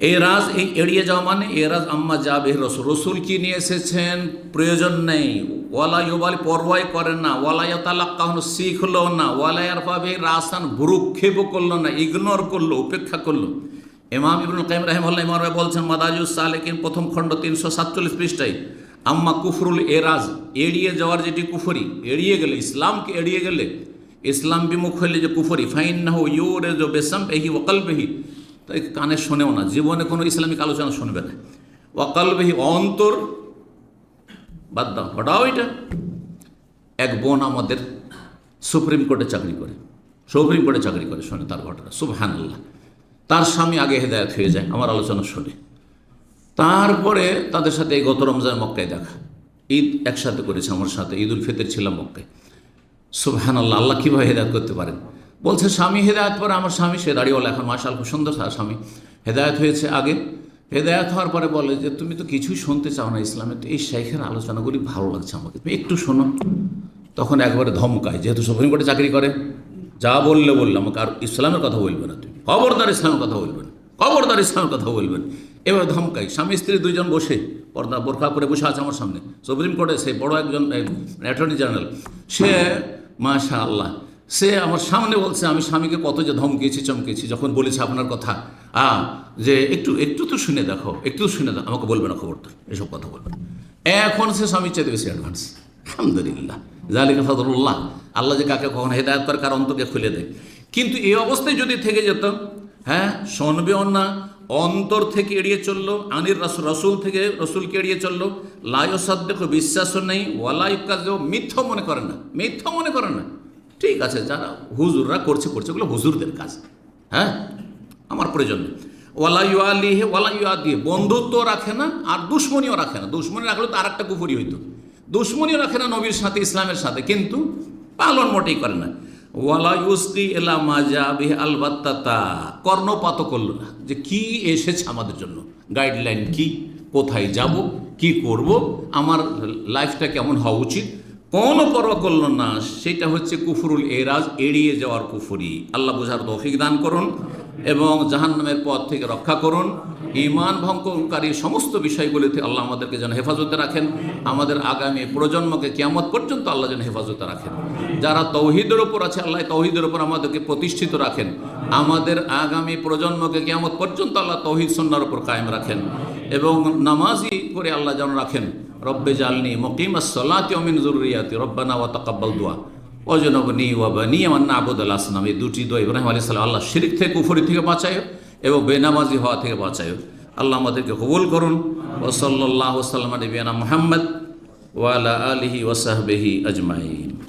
এরাজ, এই এড়িয়ে যাওয়া মানে এরাজ আম্মা যাবে রসুল, রসুল কি নিয়ে এসেছেন প্রয়োজন নেই, ওয়ালা ইউবালি, পরোয়াই করেন না, ওয়ালা ইয়াতালাক্কাহু, শিখলো না, ওয়ালা ইয়ারফাবে রাসান, ভ্রুক্ষেপ করলো না, ইগনোর করলো, উপেক্ষা করলো। ইমাম ইবনুল কাইয়িম রাহিমাহুল্লাহ ইমাম বলছেন মাদারিজুস সালিকিন প্রথম খণ্ড 347 পৃষ্ঠায়, আম্মা কুফরুল এরাজ, এড়িয়ে যাওয়ার যেটি কুফরি, এড়িয়ে গেলে, ইসলামকে এড়িয়ে গেলে, ইসলাম বিমুখ হইলে যে কুফরি, ফাইন্নাহু ইউরিজু বিসামইহি ওয়া কলবিহি, তাই কানে শোনেও না, জীবনে কোনো ইসলামিক আলোচনা শুনবে না, ওয়া কলবিহি, অন্তর বাদ দাও, হটাও এটা। এক বোন আমাদের সুপ্রিম কোর্টে চাকরি করে, সুপ্রিম কোর্টে চাকরি করে, শোনে তার ঘটনা, সুবহানাল্লাহ। তার স্বামী আগে হেদায়েত হয়ে যায়, আমার আলোচনা শুনে, তারপরে তাদের সাথে এই গত রমজান মক্কায় দেখা, ঈদ একসাথে করেছে আমার সাথে, ঈদ উল ফিতর ছিলাম মক্কায়। সুবহানাল্লাহ, আল্লাহ কীভাবে হেদায়েত করতে পারেন। বলছে স্বামী হেদায়েত পরে, আমার স্বামী সে দাঁড়িয়েওয়ালা, এখন মাশাআল্লাহ খুব সুন্দর স্বামী, হেদায়েত হয়েছে আগে। হেদায়েত হওয়ার পরে বলে যে তুমি তো কিছুই শুনতে চাও না ইসলামে, তো এই শেখের আলোচনাগুলি ভালো লাগছে আমাকে, তুমি একটু শোনো। তখন একবারে ধমকায়, যেহেতু সুপ্রিম কোর্টে চাকরি করে, যা বললে আমাকে আর ইসলামের কথা বলবে না, তুমি খবরদার ইসলামের কথা বলবেন, খবরদার ইসলামের কথা বলবেন, এবার ধমকাই। স্বামী স্ত্রী দুইজন বসে, পর্দা বোরখা করে বসে আছে আমার সামনে, সুপ্রিম কোর্টে সে বড় একজন অ্যাটর্নি জেনারেল, সে মাশাআল্লাহ, সে আমার সামনে বলছে আমি স্বামীকে কত যে ধমকিয়েছি চমকেছি, যখন বলেছি আপনার কথা, যে একটু তো শুনে দেখো, একটু শুনে দেখো, আমাকে বলবে না খবরদার, এসব কথা বলবে না। এখন সে স্বামীর চাইতে বেশি অ্যাডভান্স, আলহামদুলিল্লাহ, যালিকা ফাদলুল্লাহ। আল্লাহ যে কাকে কখন হেদায়েত করে, কার অন্তরকে খুলে দেয়। কিন্তু এই অবস্থায় যদি থেকে যেত, হ্যাঁ, শুনবেও না, অন্তর থেকে এড়িয়ে চললো, আনির রসুল থেকে রসুলকে এড়িয়ে চললো, লায়সাদ্দেক বিশ্বাসও নেই, ওয়ালাইকাজ মিথ্যা মনে করেন না, মিথ্যা মনে করেন না। ঠিক আছে, যারা হুজুররা করছে ওগুলো হুজুরদের কাজ, হ্যাঁ, আমার প্রয়োজন নেই। ওয়ালাইউ আলিহে ওয়ালাইউ আদিহে, বন্ধুত্ব রাখে না আর দুশ্মনীও রাখে না। দুশ্মনী রাখলে তো আর একটা কুফুরি হইতো। দুশ্মনীও রাখে না নবীর সাথে, ইসলামের সাথে, কিন্তু পালন মোটেই করে না। ওয়ালাইউসকি এলা মাজা বিহে আলবাত্তা, কর্ণপাত করল না যে কি এসেছে আমাদের জন্য, গাইডলাইন কি, কোথায় যাব, কি করব, আমার লাইফটা কেমন হওয়া উচিত, কোনো পরোয়া করল না। সেটা হচ্ছে কুফরুল এরাজ, এড়িয়ে যাওয়ার কুফরি। আল্লাহ বোঝার তৌফিক দান করুন এবং জাহান্নামের পথ থেকে রক্ষা করুন। ঈমান ভঙ্গকারী সমস্ত বিষয়গুলিতে আল্লাহ আমাদেরকে যেন হেফাজতে রাখেন, আমাদের আগামী প্রজন্মকে কিয়ামত পর্যন্ত আল্লাহ যেন হেফাজতে রাখেন। যারা তৌহিদের ওপর আছে, আল্লাহ তৌহিদের ওপর আমাদেরকে প্রতিষ্ঠিত রাখেন। আমাদের আগামী প্রজন্মকে কিয়ামত পর্যন্ত আল্লাহ তৌহিদ সুন্নাহর উপর কায়েম রাখেন এবং নামাজি করে আল্লাহ যেন রাখেন। রব্বে জালনি মুকিমাস সালাতি ওয়া মিন যুররিয়াতি রব্বানা ওয়া তাকাব্বাল দুআ ওয়াজনবনি ওয়া বানিয়া ওয়া না'বুদাল আসনাম। এই দুটি দোয়া ইব্রাহিম আলাইহিস সালাম, আল্লাহ শিরক থেকে, কুফরি থেকে বাঁচায় এবং বেনামাজি হওয়া থেকে বাঁচায়। আল্লাহ আমাদেরকে কবুল করুন। ওয়া সাল্লাল্লাহু সাল্লাম আলা নবিয়িনা মুহাম্মদ ওয়া আলা আলিহি ওয়া সাহবিহি আজমাইন।